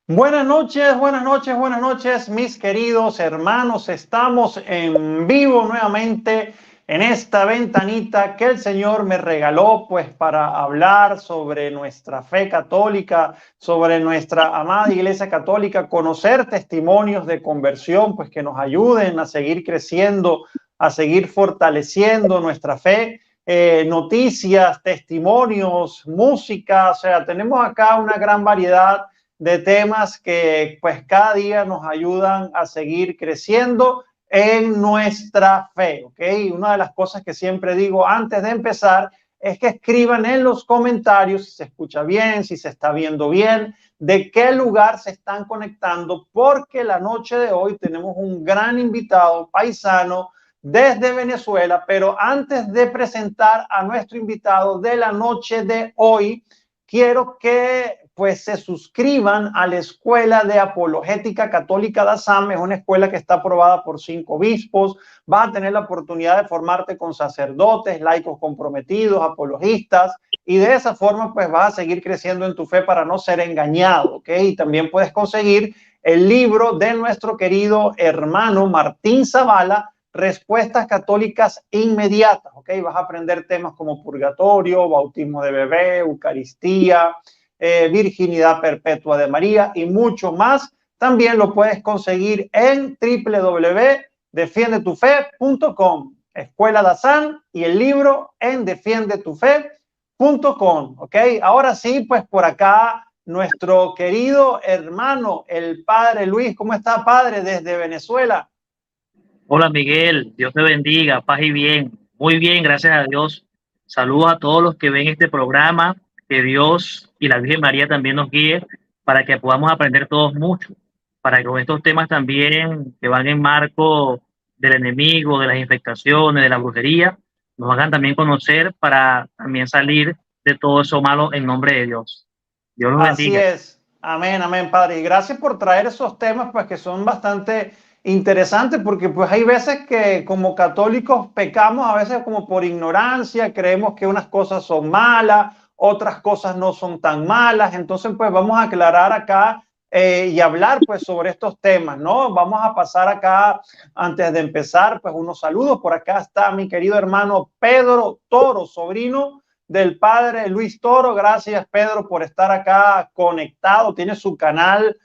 Buenas noches, buenas noches, buenas noches, mis queridos hermanos. Estamos en vivo nuevamente en esta ventanita que el Señor me regaló, pues, para hablar sobre nuestra fe católica, sobre nuestra amada Iglesia Católica, conocer testimonios de conversión, pues, que nos ayuden a seguir creciendo, a seguir fortaleciendo nuestra fe. Noticias, testimonios, música, o sea, tenemos acá una gran variedad de temas que pues cada día nos ayudan a seguir creciendo en nuestra fe, ¿ok? Una de las cosas que siempre digo antes de empezar es que escriban en los comentarios si se escucha bien, si se está viendo bien, de qué lugar se están conectando, porque la noche de hoy tenemos un gran invitado paisano desde Venezuela. Pero antes de presentar a nuestro invitado de la noche de hoy, quiero que pues se suscriban a la Escuela de Apologética Católica DASAM. Es una escuela que está aprobada por 5 obispos. Vas a tener la oportunidad de formarte con sacerdotes, laicos comprometidos, apologistas, y de esa forma pues vas a seguir creciendo en tu fe para no ser engañado, ¿ok? Y también puedes conseguir el libro de nuestro querido hermano Martín Zavala, Respuestas Católicas Inmediatas, ¿ok? Vas a aprender temas como purgatorio, bautismo de bebé, Eucaristía, virginidad perpetua de María y mucho más. También lo puedes conseguir en www.defiendetufe.com, Escuela Dazán, y el libro en defiendetufe.com, ¿ok? Ahora sí, pues por acá nuestro querido hermano, el padre Luis. ¿Cómo está, padre, desde Venezuela? Hola Miguel, Dios te bendiga, paz y bien. Muy bien, gracias a Dios. Saludos a todos los que ven este programa, que Dios y la Virgen María también nos guíe para que podamos aprender todos mucho, para que con estos temas también que van en marco del enemigo, de las infectaciones, de la brujería, nos hagan también conocer para también salir de todo eso malo en nombre de Dios. Dios los Así bendiga. es. Amén, amén, padre. Y gracias por traer esos temas, pues que son bastante interesantes, porque pues hay veces que como católicos pecamos, a veces como por ignorancia, creemos que unas cosas son malas, otras cosas no son tan malas. Entonces, pues vamos a aclarar acá y hablar pues sobre estos temas, ¿no? Vamos a pasar acá, antes de empezar, pues unos saludos. Por acá está mi querido hermano Pedro Toro, sobrino del padre Luis Toro. Gracias, Pedro, por estar acá conectado. Tiene su canal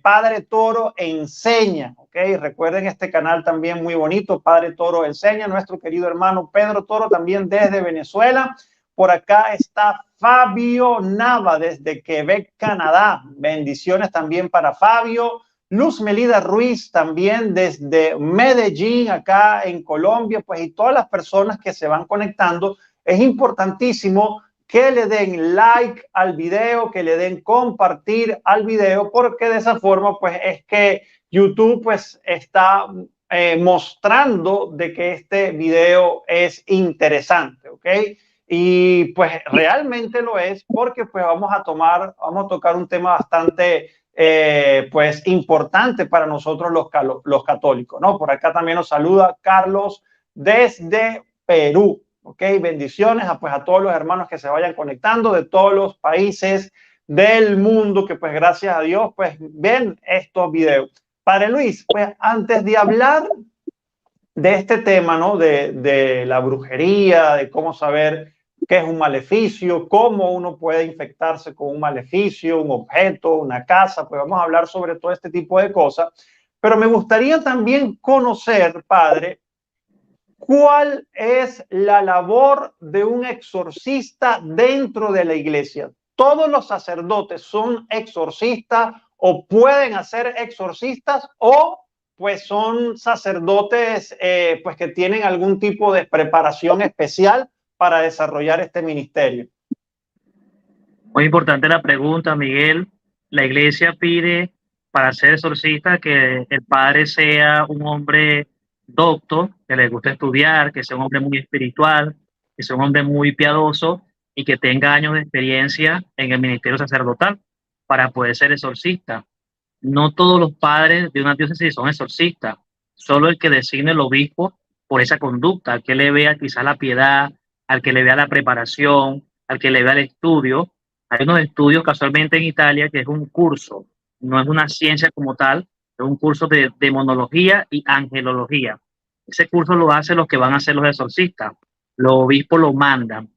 Padre Toro Enseña, ¿ok? Recuerden este canal también muy bonito, Padre Toro Enseña. Nuestro querido hermano Pedro Toro también desde Venezuela. Por acá está Fabio Nava desde Quebec, Canadá. Bendiciones también para Fabio. Luz Melida Ruiz también desde Medellín, acá en Colombia, pues, y todas las personas que se van conectando. Es importantísimo que le den like al video, que le den compartir al video, porque de esa forma pues es que YouTube pues está mostrando de que este video es interesante, ¿ok? Y pues realmente lo es, porque pues vamos a tocar un tema bastante pues importante para nosotros los católicos, ¿no? Por acá también nos saluda Carlos desde Perú. Ok, bendiciones pues a todos los hermanos que se vayan conectando de todos los países del mundo, que pues gracias a Dios pues ven estos videos. Padre Luis, pues antes de hablar de este tema, ¿no? De la brujería, de cómo saber qué es un maleficio, cómo uno puede infectarse con un maleficio, un objeto, una casa, pues vamos a hablar sobre todo este tipo de cosas. Pero me gustaría también conocer, padre, ¿cuál es la labor de un exorcista dentro de la iglesia? ¿Todos los sacerdotes son exorcistas o pueden hacer exorcistas, o pues son sacerdotes pues que tienen algún tipo de preparación especial para desarrollar este ministerio? Muy importante la pregunta, Miguel. La iglesia pide para ser exorcista que el padre sea un hombre docto, que le guste estudiar, que sea un hombre muy espiritual, que sea un hombre muy piadoso y que tenga años de experiencia en el ministerio sacerdotal para poder ser exorcista. No todos los padres de una diócesis son exorcistas, solo el que designe el obispo por esa conducta, al que le vea quizás la piedad, al que le vea la preparación, al que le vea el estudio, Hay unos estudios casualmente en Italia que es un curso, no es una ciencia como tal, es un curso de demonología y angelología. Ese curso lo hacen los que van a ser los exorcistas. Los obispos lo mandan.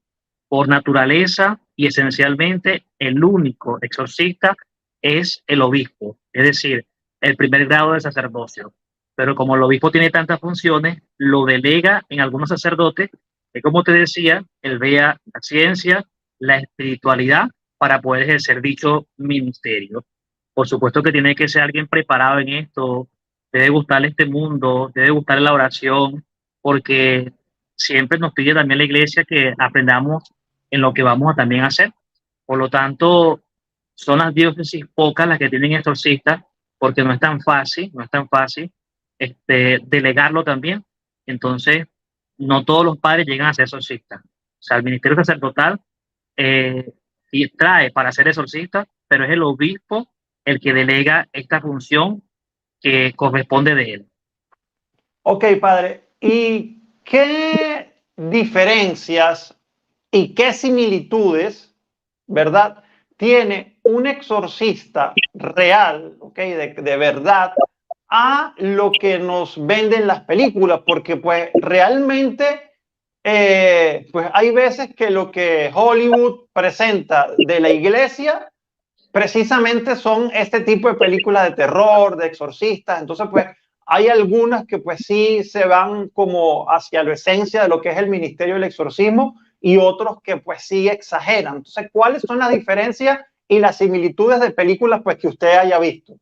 Por naturaleza y esencialmente el único exorcista es el obispo, es decir, el primer grado de sacerdocio. Pero como el obispo tiene tantas funciones, lo delega en algunos sacerdotes que, como te decía, él vea la ciencia, la espiritualidad para poder ejercer dicho ministerio. Por supuesto que tiene que ser alguien preparado en esto, debe gustarle este mundo, debe gustarle la oración, porque siempre nos pide también la iglesia que aprendamos en lo que vamos a también hacer. Por lo tanto, son las diócesis pocas las que tienen exorcistas, porque no es tan fácil, no es tan fácil delegarlo también. Entonces, no todos los padres llegan a ser exorcistas. O sea, el ministerio sacerdotal eh, y trae para ser exorcista, pero es el obispo el que delega esta función que corresponde de él. Ok, padre. ¿Y qué diferencias y qué similitudes, verdad, tiene un exorcista real, ok, de verdad, a lo que nos venden las películas? Porque pues realmente, pues hay veces que lo que Hollywood presenta de la iglesia precisamente son este tipo de películas de terror, de exorcistas. Entonces, pues hay algunas que pues sí se van como hacia la esencia de lo que es el ministerio del exorcismo y otros que pues sí exageran. Entonces, ¿cuáles son las diferencias y las similitudes de películas pues que usted haya visto?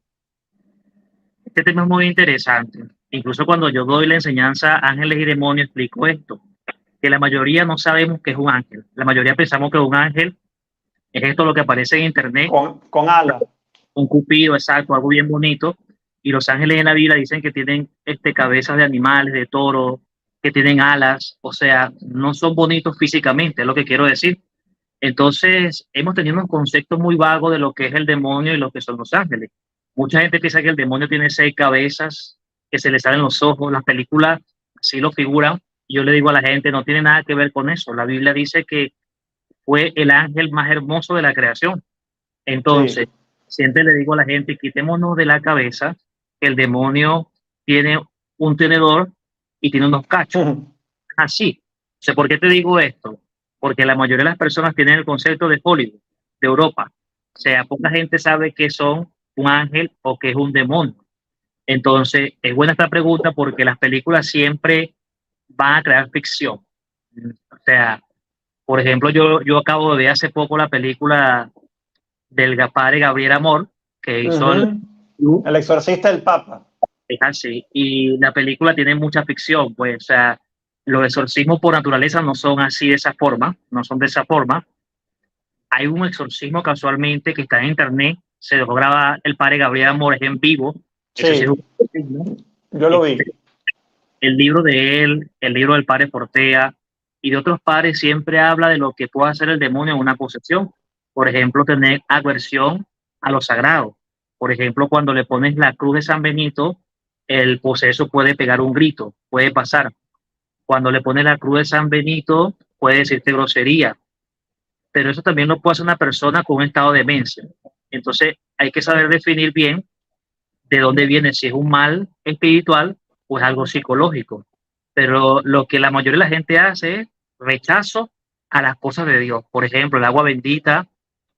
Este tema es muy interesante. Incluso cuando yo doy la enseñanza Ángeles y Demonios, explico esto, que la mayoría no sabemos que es un ángel. La mayoría pensamos que un ángel es esto lo que aparece en internet, Con alas. un cupido, exacto, algo bien bonito. Y los ángeles en la Biblia dicen que tienen cabezas de animales, de toro, que tienen alas, o sea, no son bonitos físicamente, es lo que quiero decir. Entonces, hemos tenido un concepto muy vago de lo que es el demonio y lo que son los ángeles. Mucha gente piensa que el demonio tiene 6 cabezas, que se le salen los ojos, las películas así lo figuran. Y yo le digo a la gente, no tiene nada que ver con eso. La Biblia dice que fue el ángel más hermoso de la creación. Sí. Entonces, siempre le digo a la gente, quitémonos de la cabeza que el demonio tiene un tenedor y tiene unos cachos. Así. O sea, ¿por qué te digo esto? Porque la mayoría de las personas tienen el concepto de Hollywood, de Europa. O sea, poca gente sabe que son un ángel o que es un demonio. Entonces, es buena esta pregunta porque las películas siempre van a crear ficción. O sea, por ejemplo, yo acabo de ver hace poco la película del padre Gabriel Amor, que hizo el... El exorcista del Papa. Es así. Y la película tiene mucha ficción, pues, o sea, los exorcismos por naturaleza no son así de esa forma, no son de esa forma. Hay un exorcismo casualmente que está en internet, se dejó grabar el padre Gabriel Amor en vivo. Eso sí es Sí, un exorcismo. yo lo vi. El libro de él, el libro del padre Fortea y de otros padres siempre habla de lo que puede hacer el demonio en una posesión. Por ejemplo, tener aversión a lo sagrado. Por ejemplo, cuando le pones la cruz de San Benito, el poseso puede pegar un grito, puede pasar. Cuando le pones la cruz de San Benito, puede decirte grosería. Pero eso también lo puede hacer una persona con un estado de demencia. Entonces, hay que saber definir bien de dónde viene, si es un mal espiritual o es algo psicológico. Pero lo que la mayoría de la gente hace es rechazo a las cosas de Dios. Por ejemplo, el agua bendita,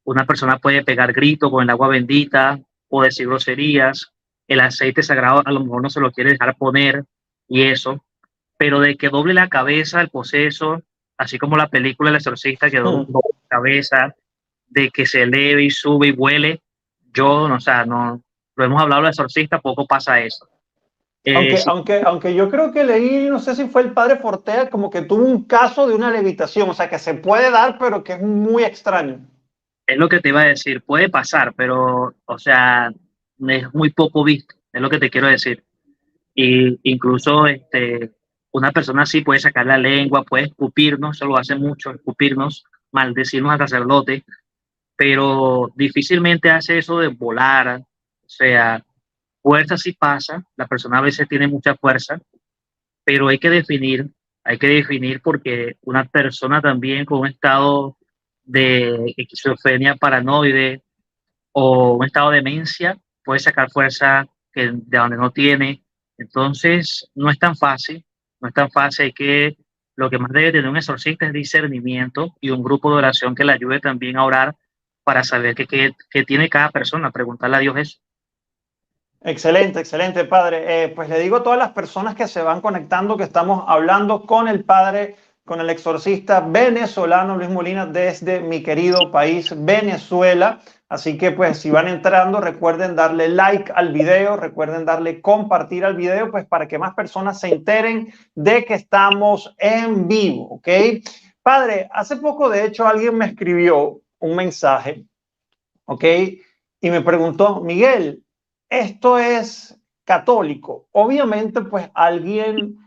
una persona puede pegar grito con el agua bendita o decir groserías, el aceite sagrado a lo mejor no se lo quiere dejar poner y eso, pero de que doble la cabeza el poseso, así como la película El Exorcista que doble la cabeza, de que se eleve y sube y vuele, yo, no, o sea, no, lo hemos hablado del Exorcista, poco pasa eso. Sí, Aunque yo creo que leí, no sé si fue el padre Fortea, como que tuvo un caso de una levitación, o sea, que se puede dar, pero que es muy extraño. es lo que te iba a decir, puede pasar, pero, o sea, es muy poco visto, es lo que te quiero decir. Y incluso una persona así puede sacar la lengua, puede escupirnos, eso lo hace mucho, escupirnos, maldecirnos al sacerdote, pero difícilmente hace eso de volar, o sea, fuerza sí pasa, la persona a veces tiene mucha fuerza, pero hay que definir porque una persona también con un estado de esquizofrenia paranoide o un estado de demencia, puede sacar fuerza de donde no tiene. Entonces, no es tan fácil, no es tan fácil. Hay que, lo que más debe tener un exorcista es discernimiento y un grupo de oración que le ayude también a orar para saber qué tiene cada persona, preguntarle a Dios eso. Excelente, excelente, padre. Pues le digo a todas las personas que se van conectando que estamos hablando con el padre, con el exorcista venezolano Luis Molina desde mi querido país, Venezuela. Así que pues si van entrando, recuerden darle like al video, recuerden darle compartir al video, pues para que más personas se enteren de que estamos en vivo, ¿ok? Padre, hace poco de hecho alguien me escribió un mensaje, ¿ok? Y me preguntó, Miguel, esto es católico. Obviamente, pues alguien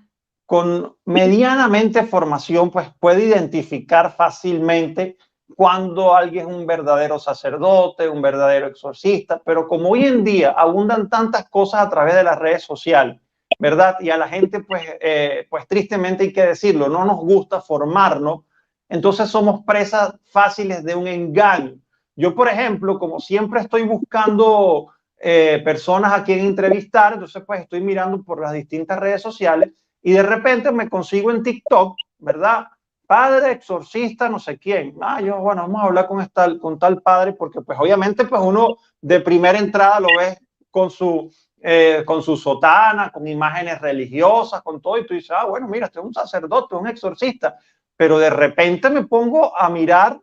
con medianamente formación, pues puede identificar fácilmente cuando alguien es un verdadero sacerdote, un verdadero exorcista, pero como hoy en día abundan tantas cosas a través de las redes sociales, ¿verdad? Y a la gente, pues tristemente hay que decirlo, no nos gusta formarnos, entonces somos presas fáciles de un engaño. Yo, por ejemplo, como siempre estoy buscando personas a quien entrevistar, entonces pues estoy mirando por las distintas redes sociales y de repente me consigo en TikTok, ¿verdad? Padre, exorcista, no sé quién. Yo, bueno, vamos a hablar con tal padre, porque pues obviamente pues uno de primera entrada lo ve con su sotana, con imágenes religiosas, con todo, y tú dices, bueno, mira, este es un sacerdote, un exorcista, pero de repente me pongo a mirar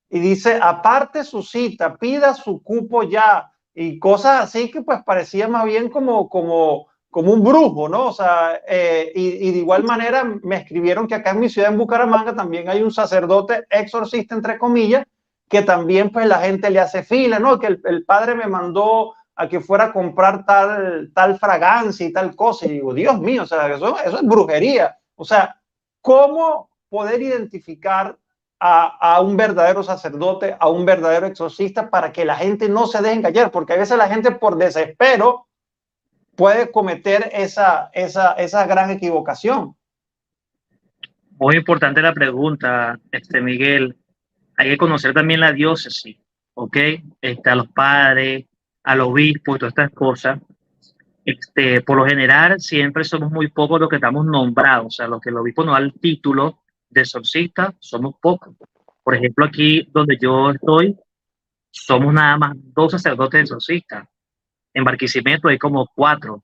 y dice, aparte su cita, pida su cupo ya, y cosas así que pues parecía más bien como un brujo, ¿no? O sea, y de igual manera me escribieron que acá en mi ciudad, en Bucaramanga, también hay un sacerdote exorcista, entre comillas, que también pues la gente le hace fila, ¿no? Que el padre me mandó a que fuera a comprar tal fragancia y tal cosa, y digo, Dios mío, o sea, eso es brujería. O sea, ¿cómo poder identificar a un verdadero sacerdote, a un verdadero exorcista, para que la gente no se deje engañar? Porque a veces la gente por desespero puede cometer esa gran equivocación. Muy importante la pregunta, Miguel. Hay que conocer también la diócesis, ¿ok? A los padres, al obispo y todas estas cosas. Por lo general, siempre somos muy pocos los que estamos nombrados, o sea, los que el obispo nos da el título de exorcista, somos pocos. Por ejemplo, aquí donde yo estoy, somos nada más 2 sacerdotes exorcistas. En Barquisimeto hay como 4.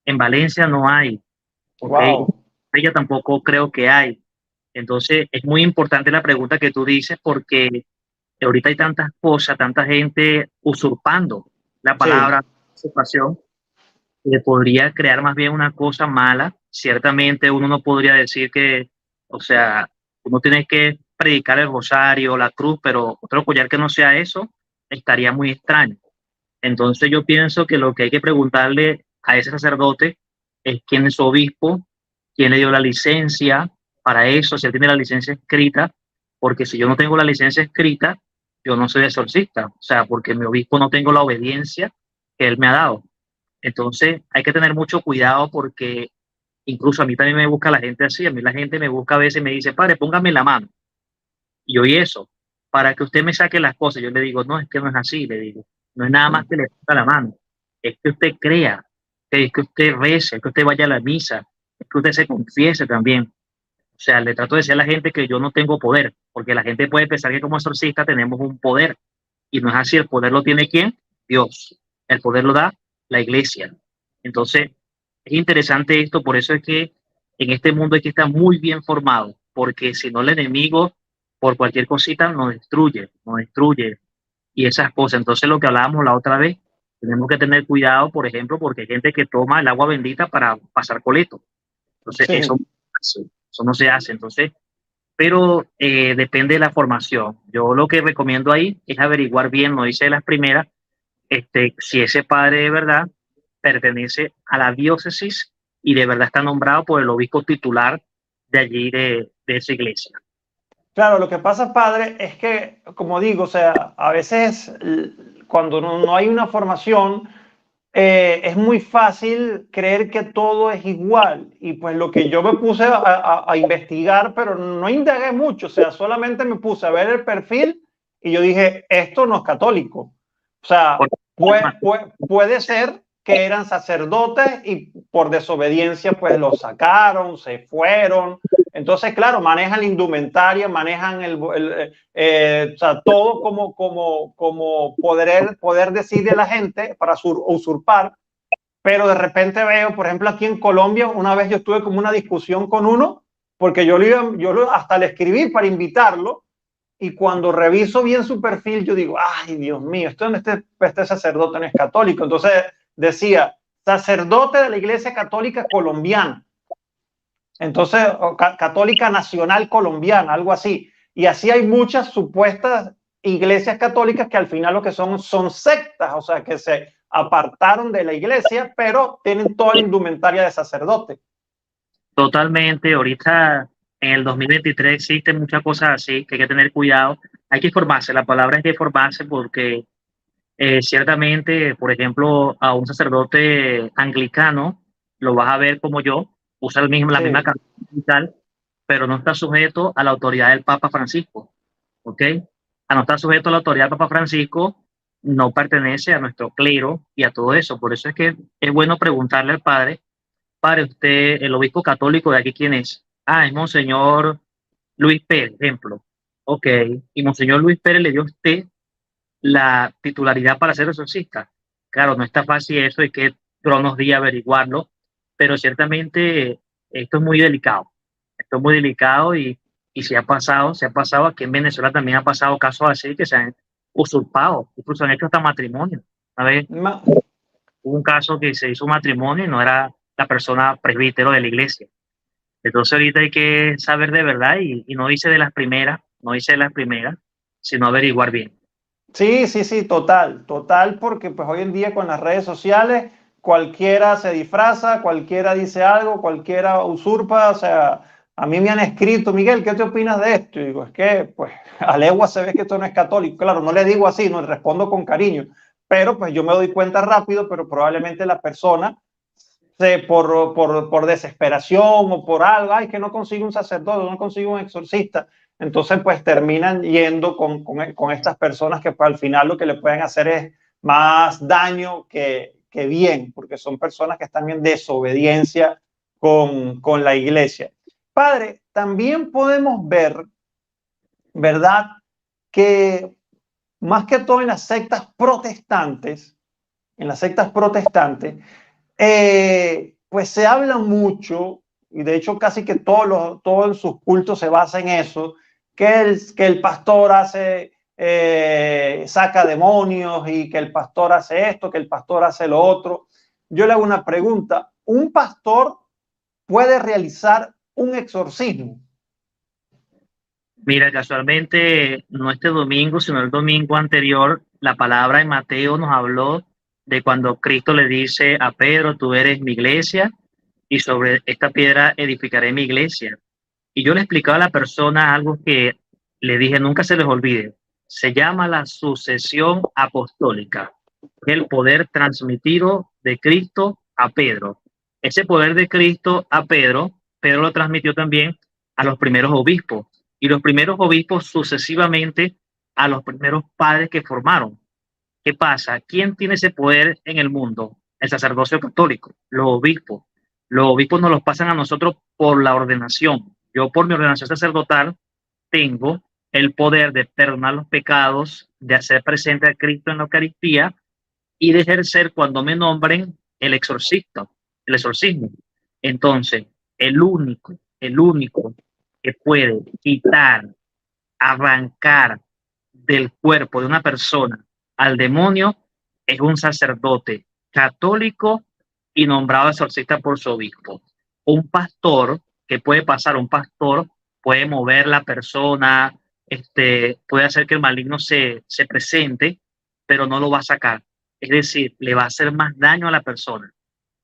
En Valencia no hay, ¿ok? Wow. Ella tampoco creo que hay. Entonces, es muy importante la pregunta que tú dices porque ahorita hay tantas cosas, tanta gente usurpando la Sí, palabra usurpación, que podría crear más bien una cosa mala. Ciertamente uno no podría decir que, o sea, uno tiene que predicar el rosario, la cruz, pero otro collar que no sea eso estaría muy extraño. Entonces yo pienso que lo que hay que preguntarle a ese sacerdote es quién es su obispo, quién le dio la licencia para eso, si él tiene la licencia escrita, porque si yo no tengo la licencia escrita, yo no soy exorcista, o sea, porque mi obispo no tengo la obediencia que él me ha dado. Entonces hay que tener mucho cuidado porque incluso a mí también me busca la gente así, a mí la gente me busca a veces y me dice, padre, póngame la mano. Y yo, y eso, para que usted me saque las cosas, yo le digo, no, es que no es así, le digo, no es nada más que le ponga la mano, es que usted crea, es que usted rece, es que usted vaya a la misa, es que usted se confiese también. O sea, le trato de decir a la gente que yo no tengo poder, porque la gente puede pensar que como exorcista tenemos un poder, y no es así. El poder lo tiene ¿quién? Dios. El poder lo da la iglesia. Entonces, es interesante esto, por eso es que en este mundo hay que estar muy bien formado, porque si no el enemigo, por cualquier cosita, nos destruye, y esas cosas. Entonces, lo que hablábamos la otra vez, tenemos que tener cuidado, por ejemplo, porque hay gente que toma el agua bendita para pasar coleto. Entonces, sí. eso no se hace. Entonces, pero depende de la formación. Yo lo que recomiendo ahí es averiguar bien, no hice las primeras, si ese padre de verdad pertenece a la diócesis y de verdad está nombrado por el obispo titular de allí, de esa iglesia. Claro, lo que pasa, padre, es que, como digo, o sea, a veces cuando no hay una formación, es muy fácil creer que todo es igual. Y pues lo que yo me puse a investigar, pero no indagué mucho, o sea, solamente me puse a ver el perfil y yo dije, esto no es católico. O sea, Por- puede ser que eran sacerdotes y por desobediencia pues los sacaron, se fueron. Entonces, claro, manejan la indumentaria, manejan o sea, todo como poder decirle a la gente para usurpar, pero de repente veo, por ejemplo, aquí en Colombia, una vez yo estuve como una discusión con uno, porque hasta le escribí para invitarlo, y cuando reviso bien su perfil, yo digo, ay, Dios mío, este sacerdote no es católico. Entonces decía, sacerdote de la Iglesia Católica Colombiana. Entonces, católica nacional colombiana, algo así. Y así hay muchas supuestas iglesias católicas que al final lo que son sectas, o sea, que se apartaron de la iglesia, pero tienen toda la indumentaria de sacerdote. Totalmente, ahorita en el 2023 existen muchas cosas así que hay que tener cuidado. Hay que formarse, la palabra es que formarse porque ciertamente, por ejemplo, a un sacerdote anglicano lo vas a ver como yo, usa la misma Sí, carta y tal, pero no está sujeto a la autoridad del Papa Francisco, ¿ok? A no estar sujeto a la autoridad del Papa Francisco, no pertenece a nuestro clero y a todo eso. Por eso es que es bueno preguntarle al padre, padre, usted, el obispo católico de aquí, ¿quién es? Ah, es Monseñor Luis Pérez, ejemplo. Ok, y Monseñor Luis Pérez le dio a usted la titularidad para ser exorcista. Claro, no está fácil eso, hay que unos días averiguarlo, pero ciertamente esto es muy delicado. Esto es muy delicado y se ha pasado, aquí en Venezuela también ha pasado casos así que se han usurpado, incluso han hecho hasta matrimonio. A ver, ma- hubo un caso que se hizo un matrimonio y no era la persona presbítero de la iglesia. Entonces ahorita hay que saber de verdad y no hice de las primeras, no hice de las primeras, sino averiguar bien. sí, sí, sí, total, total, porque pues hoy en día con las redes sociales cualquiera se disfraza, cualquiera dice algo, cualquiera usurpa, o sea, a mí me han escrito, Miguel, ¿qué te opinas de esto? Y digo, es que pues a legua se ve que esto no es católico. Claro, no le digo así, no le respondo con cariño, pero pues yo me doy cuenta rápido, pero probablemente la persona por desesperación o por algo, ay, que no consigo un sacerdote, no consigo un exorcista. Entonces, pues terminan yendo con estas personas que pues, al final lo que le pueden hacer es más daño que bien, porque son personas que están en desobediencia con la iglesia. Padre, también podemos ver, ¿verdad? Que más que todo en las sectas protestantes, pues se habla mucho, y de hecho casi que todos sus cultos se basan en eso, que el pastor saca demonios y que el pastor hace esto, que el pastor hace lo otro. Yo le hago una pregunta, ¿un pastor puede realizar un exorcismo? Mira, casualmente, no este domingo, sino el domingo anterior, la palabra de Mateo nos habló de cuando Cristo le dice a Pedro, tú eres mi iglesia y sobre esta piedra edificaré mi iglesia. Y yo le explicaba a la persona algo que le dije, nunca se les olvide, se llama la sucesión apostólica, el poder transmitido de Cristo a Pedro. Ese poder de Cristo a Pedro, Pedro lo transmitió también a los primeros obispos y los primeros obispos sucesivamente a los primeros padres que formaron. ¿Qué pasa? ¿Quién tiene ese poder en el mundo? El sacerdocio católico, los obispos. Los obispos nos los pasan a nosotros por la ordenación. Yo por mi ordenación sacerdotal tengo el poder de perdonar los pecados, de hacer presente a Cristo en la Eucaristía y de ejercer cuando me nombren el exorcista, el exorcismo. Entonces, el único que puede quitar, arrancar del cuerpo de una persona al demonio es un sacerdote católico y nombrado exorcista por su obispo. Un pastor, que puede pasar, un pastor puede mover la persona, puede hacer que el maligno se presente, pero no lo va a sacar. Es decir, le va a hacer más daño a la persona,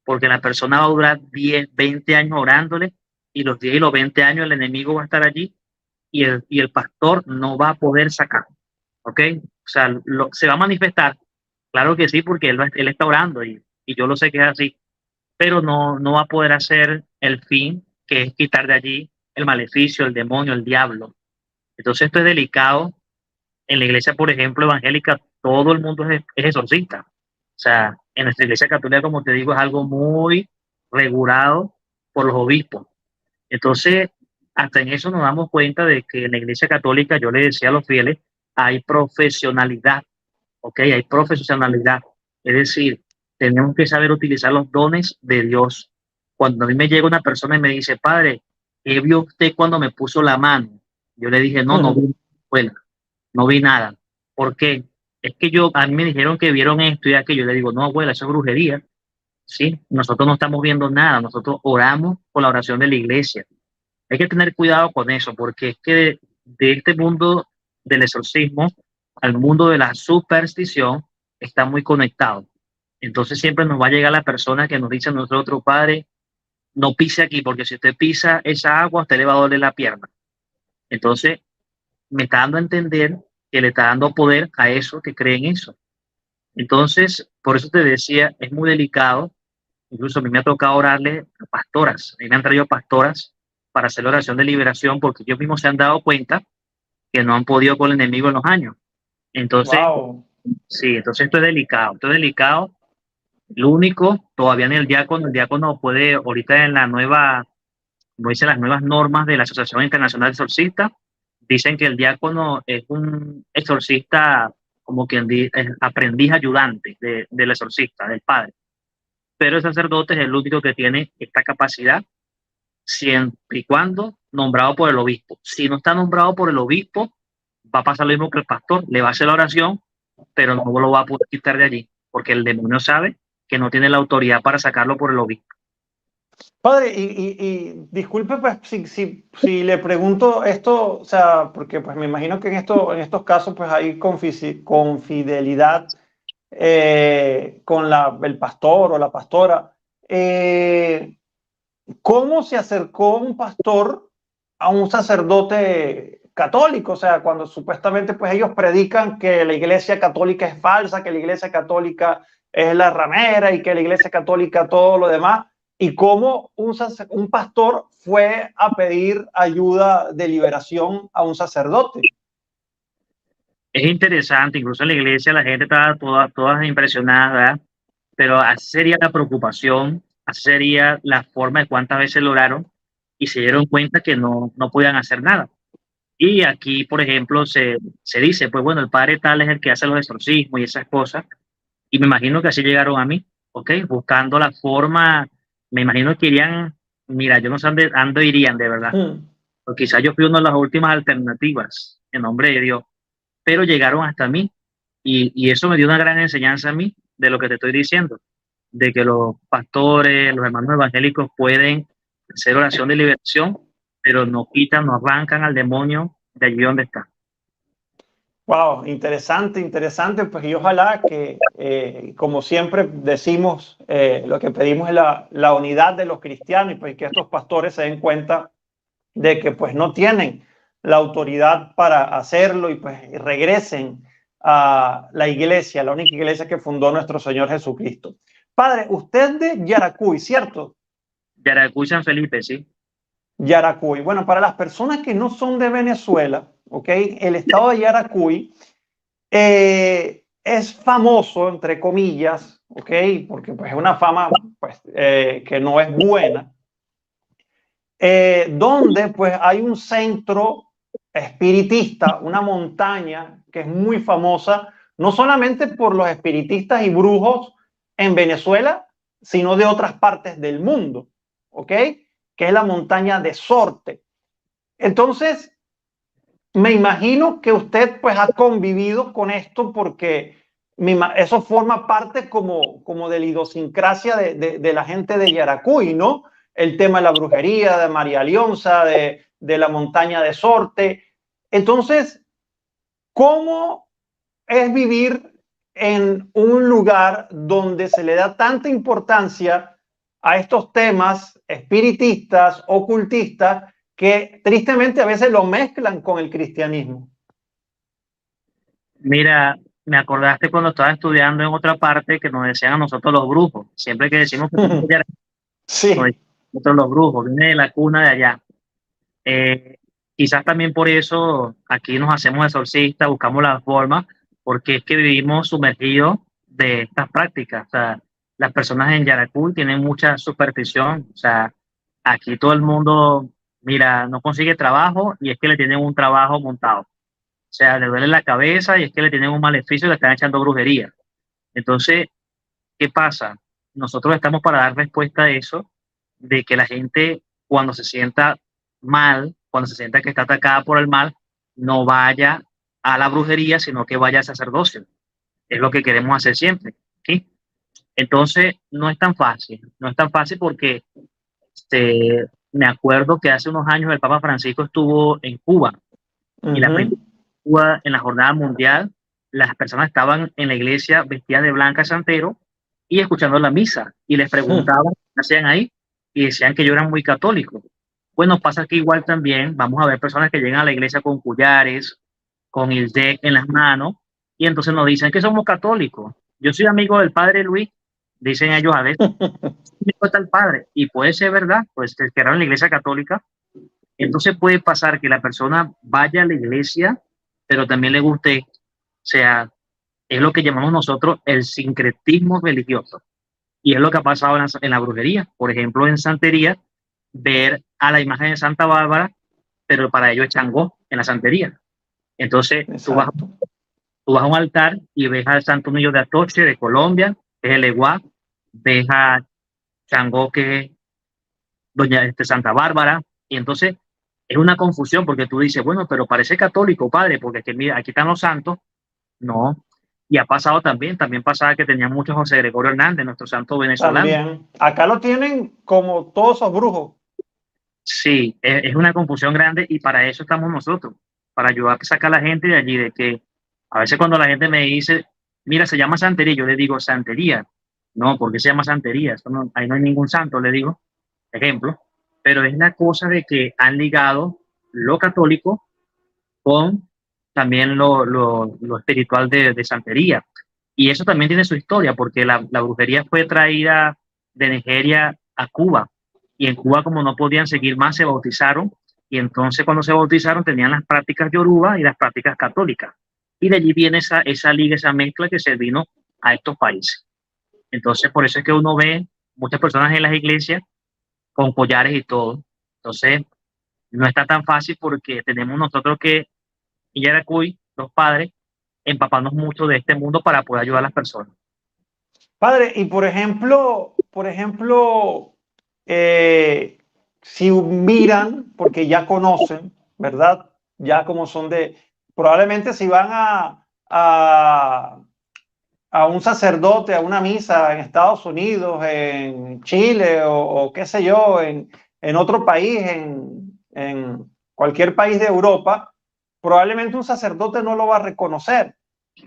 porque la persona va a durar 10, 20 años orándole y los 10 y los 20 años el enemigo va a estar allí y el pastor no va a poder sacar. ¿Ok? O sea, se va a manifestar, claro que sí, porque él está orando y y yo lo sé que es así, pero no va a poder hacer el fin, que es quitar de allí el maleficio, el demonio, el diablo. Entonces esto es delicado. En la iglesia, por ejemplo, evangélica, todo el mundo es exorcista. O sea, en nuestra iglesia católica, como te digo, es algo muy regulado por los obispos. Entonces, hasta en eso nos damos cuenta de que en la iglesia católica, yo le decía a los fieles, hay profesionalidad, ¿ok? Hay profesionalidad. Es decir, tenemos que saber utilizar los dones de Dios. Cuando a mí me llega una persona y me dice, padre, ¿qué vio usted cuando me puso la mano? Yo le dije, no vi, bueno, no vi nada. ¿Por qué? Es que a mí me dijeron que vieron esto y aquello. Yo le digo, no, abuela, eso es brujería. Sí, nosotros no estamos viendo nada, nosotros oramos con la oración de la iglesia. Hay que tener cuidado con eso, porque es que de este mundo del exorcismo al mundo de la superstición está muy conectado. Entonces siempre nos va a llegar la persona que nos dice a nosotros, padre, no pise aquí, porque si usted pisa esa agua, a usted le va a doler la pierna. Entonces me está dando a entender que le está dando poder a eso que creen eso. Entonces, por eso te decía, es muy delicado. Incluso a mí me ha tocado orarle a pastoras. A mí me han traído pastoras para hacer la oración de liberación porque ellos mismos se han dado cuenta que no han podido con el enemigo en los años. Entonces, Wow. sí, entonces esto es delicado. Esto es delicado. Lo único, todavía en el diácono puede, ahorita en la nueva, como dicen las nuevas normas de la Asociación Internacional de Exorcistas, dicen que el diácono es un exorcista, como quien dice, aprendiz ayudante del exorcista, del padre. Pero el sacerdote es el único que tiene esta capacidad siempre y cuando nombrado por el obispo. Si no está nombrado por el obispo, va a pasar lo mismo que el pastor, le va a hacer la oración, pero no lo va a poder quitar de allí, porque el demonio sabe que no tiene la autoridad para sacarlo por el obispo. Padre, y disculpe pues si le pregunto esto, o sea, porque pues me imagino que en estos casos pues hay confidelidad con el pastor o la pastora. ¿Cómo se acercó un pastor a un sacerdote católico? O sea, cuando supuestamente pues ellos predican que la iglesia católica es falsa, que la iglesia católica es la ramera y que la iglesia católica todo lo demás. ¿Y cómo un pastor fue a pedir ayuda de liberación a un sacerdote? Es interesante, incluso en la iglesia la gente está todas impresionada, ¿verdad? Pero así sería la preocupación, así sería la forma de cuántas veces lo oraron y se dieron cuenta que no podían hacer nada. Y aquí, por ejemplo, se dice, pues bueno, el padre tal es el que hace los exorcismos y esas cosas. Y me imagino que así llegaron a mí, ¿ok? Buscando la forma, me imagino que irían, mira, yo no sé dónde irían de verdad. Hmm. O quizás yo fui una de las últimas alternativas, en nombre de Dios, pero llegaron hasta mí. Y eso me dio una gran enseñanza a mí de lo que te estoy diciendo, de que los pastores, los hermanos evangélicos pueden hacer oración de liberación, pero no quitan, no arrancan al demonio de allí donde está. Wow, interesante, interesante. Pues y ojalá que, como siempre decimos, lo que pedimos es la unidad de los cristianos y pues que estos pastores se den cuenta de que pues no tienen la autoridad para hacerlo y pues regresen a la iglesia, la única iglesia que fundó nuestro Señor Jesucristo. Padre, usted de Yaracuy, ¿cierto? Yaracuy, San Felipe, sí. Yaracuy. Bueno, para las personas que no son de Venezuela, ¿ok? El estado de Yaracuy es famoso, entre comillas, ¿ok? Porque pues, es una fama pues, que no es buena, donde pues hay un centro espiritista, una montaña que es muy famosa, no solamente por los espiritistas y brujos en Venezuela, sino de otras partes del mundo, ¿ok? Que es la montaña de Sorte. Entonces, me imagino que usted pues ha convivido con esto porque eso forma parte como de la idiosincrasia de la gente de Yaracuy, ¿no? El tema de la brujería, de María Leonza, de la montaña de Sorte. Entonces, ¿cómo es vivir en un lugar donde se le da tanta importancia a estos temas espiritistas, ocultistas, que tristemente a veces lo mezclan con el cristianismo? Mira, me acordaste cuando estaba estudiando en otra parte que nos decían a nosotros los brujos. Siempre que decimos que somos de Yaracuy, nos Sí. dicen nosotros los brujos, viene de la cuna de allá. Eh, Quizás también por eso aquí nos hacemos exorcistas, buscamos la forma, porque es que vivimos sumergidos de estas prácticas. O sea, las personas en Yaracuy tienen mucha superstición. O sea, aquí todo el mundo, mira, no consigue trabajo y es que le tienen un trabajo montado. O sea, le duele la cabeza y es que le tienen un maleficio y le están echando brujería. Entonces, ¿qué pasa? Nosotros estamos para dar respuesta a eso, de que la gente cuando se sienta mal, cuando se sienta que está atacada por el mal, no vaya a la brujería, sino que vaya al sacerdocio. Es lo que queremos hacer siempre. ¿Sí? Entonces, no es tan fácil, no es tan fácil porque me acuerdo que hace unos años el Papa Francisco estuvo en Cuba y la Ujú. Cuba en la jornada mundial, las personas estaban en la iglesia vestidas de blanca santero y escuchando la misa y les preguntaban qué hacían ahí y decían que yo era muy católico. Bueno, pasa que igual también vamos a ver personas que llegan a la iglesia con collares, con el deck en las manos y entonces nos dicen que somos católicos. Yo soy amigo del padre Luis, dicen ellos a veces, me cuenta el padre y puede ser verdad, pues que era en la iglesia católica. Entonces puede pasar que la persona vaya a la iglesia, pero también le guste, o sea, es lo que llamamos nosotros el sincretismo religioso. Y es lo que ha pasado en la brujería. Por ejemplo, en santería, ver a la imagen de Santa Bárbara, pero para ello es Changó en la santería. Entonces, Exacto. tú vas a un altar y ves al Santo Niño de Atoche de Colombia, que es el Eguá, ves a Changó, que es Doña Santa Bárbara, y entonces es una confusión porque tú dices, bueno, pero parece católico, padre, porque aquí, mira, aquí están los santos. No, y ha pasado también pasaba que tenía mucho José Gregorio Hernández, nuestro santo venezolano. También. Acá lo tienen como todos esos brujos. Sí, es una confusión grande y para eso estamos nosotros, para ayudar a sacar a la gente de allí, de que a veces cuando la gente me dice, mira, se llama santería, yo le digo santería. No, ¿por qué se llama santería? Eso no, ahí no hay ningún santo, le digo, ejemplo, pero es la cosa de que han ligado lo católico con también lo espiritual de santería. Y eso también tiene su historia, porque la brujería fue traída de Nigeria a Cuba. Y en Cuba, como no podían seguir más, se bautizaron. Y entonces, cuando se bautizaron, tenían las prácticas yoruba y las prácticas católicas. Y de allí viene esa liga, esa mezcla que se vino a estos países. Entonces, por eso es que uno ve muchas personas en las iglesias con collares y todo. Entonces, no está tan fácil porque tenemos nosotros que y Yaracuy, los padres, empaparnos mucho de este mundo para poder ayudar a las personas. Padre, y por ejemplo, si miran, porque ya conocen, ¿verdad? Ya como son probablemente si van a un sacerdote, a una misa en Estados Unidos, en Chile o qué sé yo, en otro país, en cualquier país de Europa, probablemente un sacerdote no lo va a reconocer,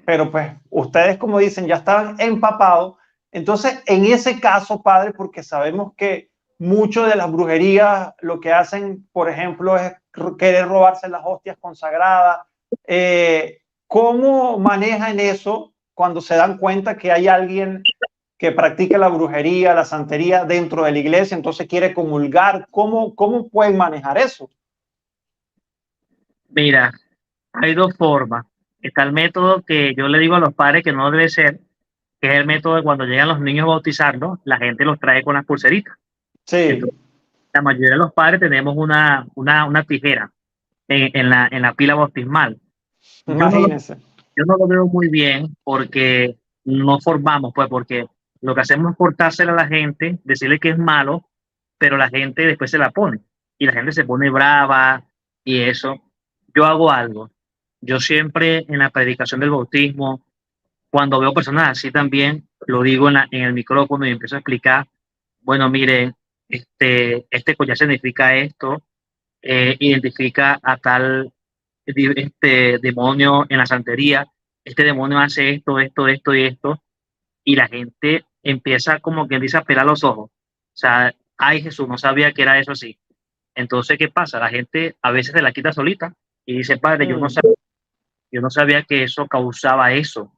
pero pues ustedes, como dicen, ya estaban empapados. Entonces, en ese caso, padre, porque sabemos que mucho de las brujerías lo que hacen, por ejemplo, es querer robarse las hostias consagradas. ¿Cómo manejan eso cuando se dan cuenta que hay alguien que practica la brujería, la santería dentro de la iglesia, entonces quiere comulgar? ¿Cómo pueden manejar eso? Mira, hay dos formas. Está el método que yo le digo a los padres que no debe ser, que es el método de cuando llegan los niños a bautizarlos, la gente los trae con las pulseritas. Sí, Entonces, la mayoría de los padres tenemos una tijera en la pila bautismal. Yo no lo, imagínense. yo no lo veo muy bien porque no formamos, pues, porque lo que hacemos es cortársela a la gente, decirle que es malo, pero la gente después se la pone y la gente se pone brava y eso. Yo hago algo. Yo siempre en la predicación del bautismo, cuando veo personas así también, lo digo en el micrófono y empiezo a explicar, bueno, mire, este collar significa esto, identifica a tal demonio en la santería, este demonio hace esto, esto, esto y esto, y la gente empieza como quien dice a pelar los ojos. O sea, ay Jesús, no sabía que era eso así. Entonces, ¿qué pasa? La gente a veces se la quita solita y dice, padre, Mm. yo no sabía que eso causaba eso.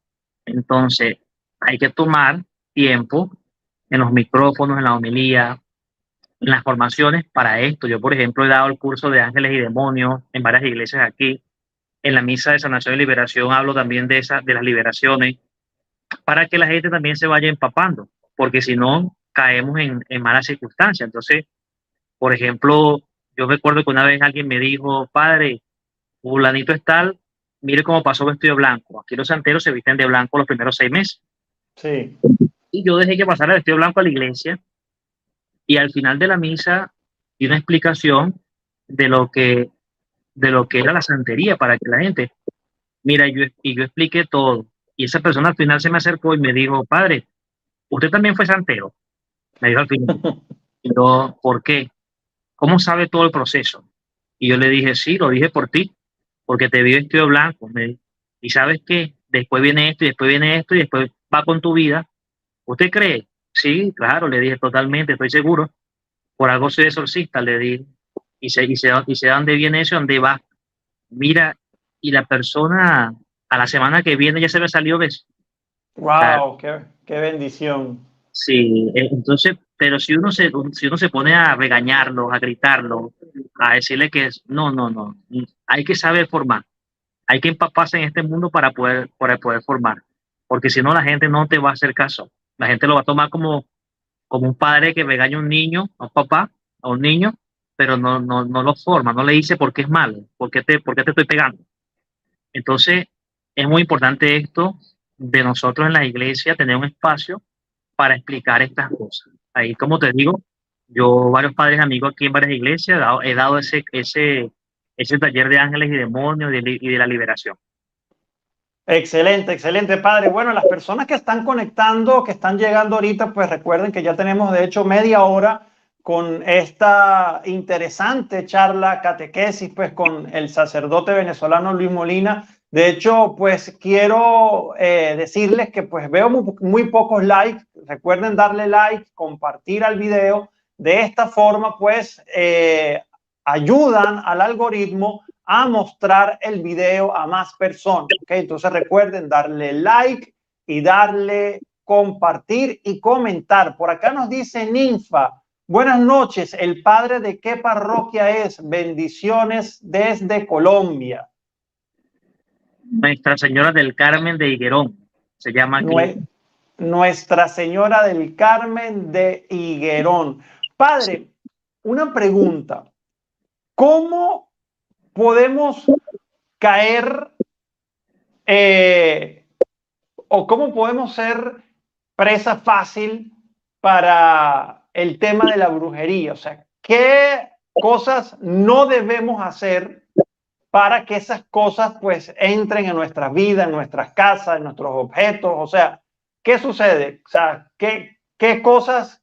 Entonces, hay que tomar tiempo en los micrófonos, en la homilía, en las formaciones para esto. Yo, por ejemplo, he dado el curso de ángeles y demonios en varias iglesias aquí. En la misa de sanación y liberación hablo también de las liberaciones, para que la gente también se vaya empapando, porque si no, caemos en malas circunstancias. Entonces, por ejemplo, yo recuerdo que una vez alguien me dijo, padre, fulanito es tal, mire cómo pasó vestido de blanco. Aquí los santeros se visten de blanco los primeros 6 meses. Sí. Y yo dejé que pasara el vestido blanco a la iglesia y al final de la misa di una explicación de lo que era la santería para que la gente, mira, yo expliqué todo. Y esa persona al final se me acercó y me dijo, padre, usted también fue santero. Me dijo al final. Y yo, ¿por qué? ¿Cómo sabe todo el proceso? Y yo le dije, sí, lo dije por ti, porque te vi vestido de blanco. Y sabes qué, después viene esto y después viene esto y después va con tu vida. ¿Usted cree? Sí, claro, le dije totalmente, estoy seguro. Por algo soy exorcista, le dije. Y sé dónde viene eso, dónde va. Mira, y la persona a la semana que viene ya se me salió de eso. O sea, Wow, qué bendición. sí, entonces, pero si uno se pone a regañarlo, a gritarlo, a decirle que no, no, no, hay que saber formar, hay que empaparse en este mundo para poder formar, porque si no la gente no te va a hacer caso, la gente lo va a tomar como un padre que regaña a un niño, a un papá, a un niño, pero no lo forma, no le dice por qué es malo, por qué te estoy pegando. Entonces, es muy importante esto de nosotros en la iglesia, tener un espacio para explicar estas cosas. Ahí, como te digo, yo, varios padres amigos aquí en varias iglesias, he dado ese taller de ángeles y demonios y de la liberación. Excelente, excelente, padre. Bueno, las personas que están conectando, que están llegando ahorita, pues recuerden que ya tenemos de hecho media hora con esta interesante charla, catequesis, pues con el sacerdote venezolano Luis Molina. De hecho, pues quiero decirles que pues veo muy pocos likes. Recuerden darle like, compartir al video. De esta forma, pues ayudan al algoritmo a mostrar el video a más personas. ¿Okay? Entonces recuerden darle like y darle compartir y comentar. Por acá nos dice Ninfa, buenas noches, ¿el padre de qué parroquia es? Bendiciones desde Colombia. Nuestra Señora del Carmen de Higuerón, se llama aquí. Nuestra Señora del Carmen de Higuerón. Padre, una pregunta. ¿Cómo podemos caer o cómo podemos ser presa fácil para el tema de la brujería? O sea, ¿qué cosas no debemos hacer para que esas cosas pues entren en nuestras vidas, en nuestras casas, en nuestros objetos? O sea, ¿qué sucede? O sea, ¿qué cosas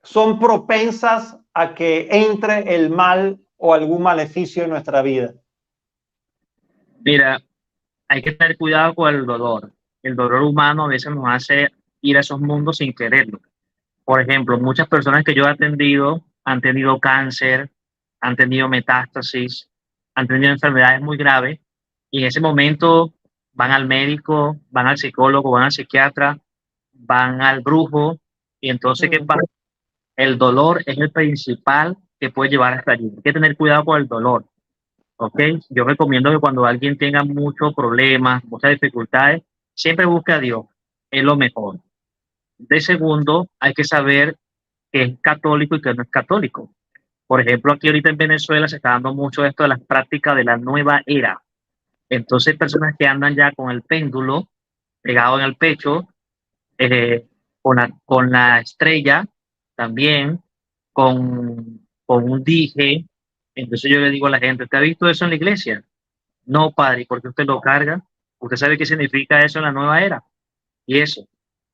son propensas a que entre el mal o algún maleficio en nuestra vida? Mira, hay que tener cuidado con el dolor. El dolor humano a veces nos hace ir a esos mundos sin quererlo. Por ejemplo, muchas personas que yo he atendido han tenido cáncer, han tenido metástasis, han tenido enfermedades muy graves y en ese momento van al médico, van al psicólogo, van al psiquiatra, van al brujo y entonces, ¿qué pasa? El dolor es el principal que puede llevar hasta allí. Hay que tener cuidado con el dolor, ¿ok? Yo recomiendo que cuando alguien tenga muchos problemas, muchas dificultades, siempre busque a Dios, es lo mejor. De segundo, hay que saber que es católico y que no es católico. Por ejemplo, aquí ahorita en Venezuela se está dando mucho esto de las prácticas de la nueva era. Entonces, personas que andan ya con el péndulo pegado en el pecho, eh, con la estrella también, con un dije. Entonces yo le digo a la gente, ¿usted ha visto eso en la iglesia? No, padre, ¿por qué usted lo carga? ¿Usted sabe qué significa eso en la nueva era? Y eso.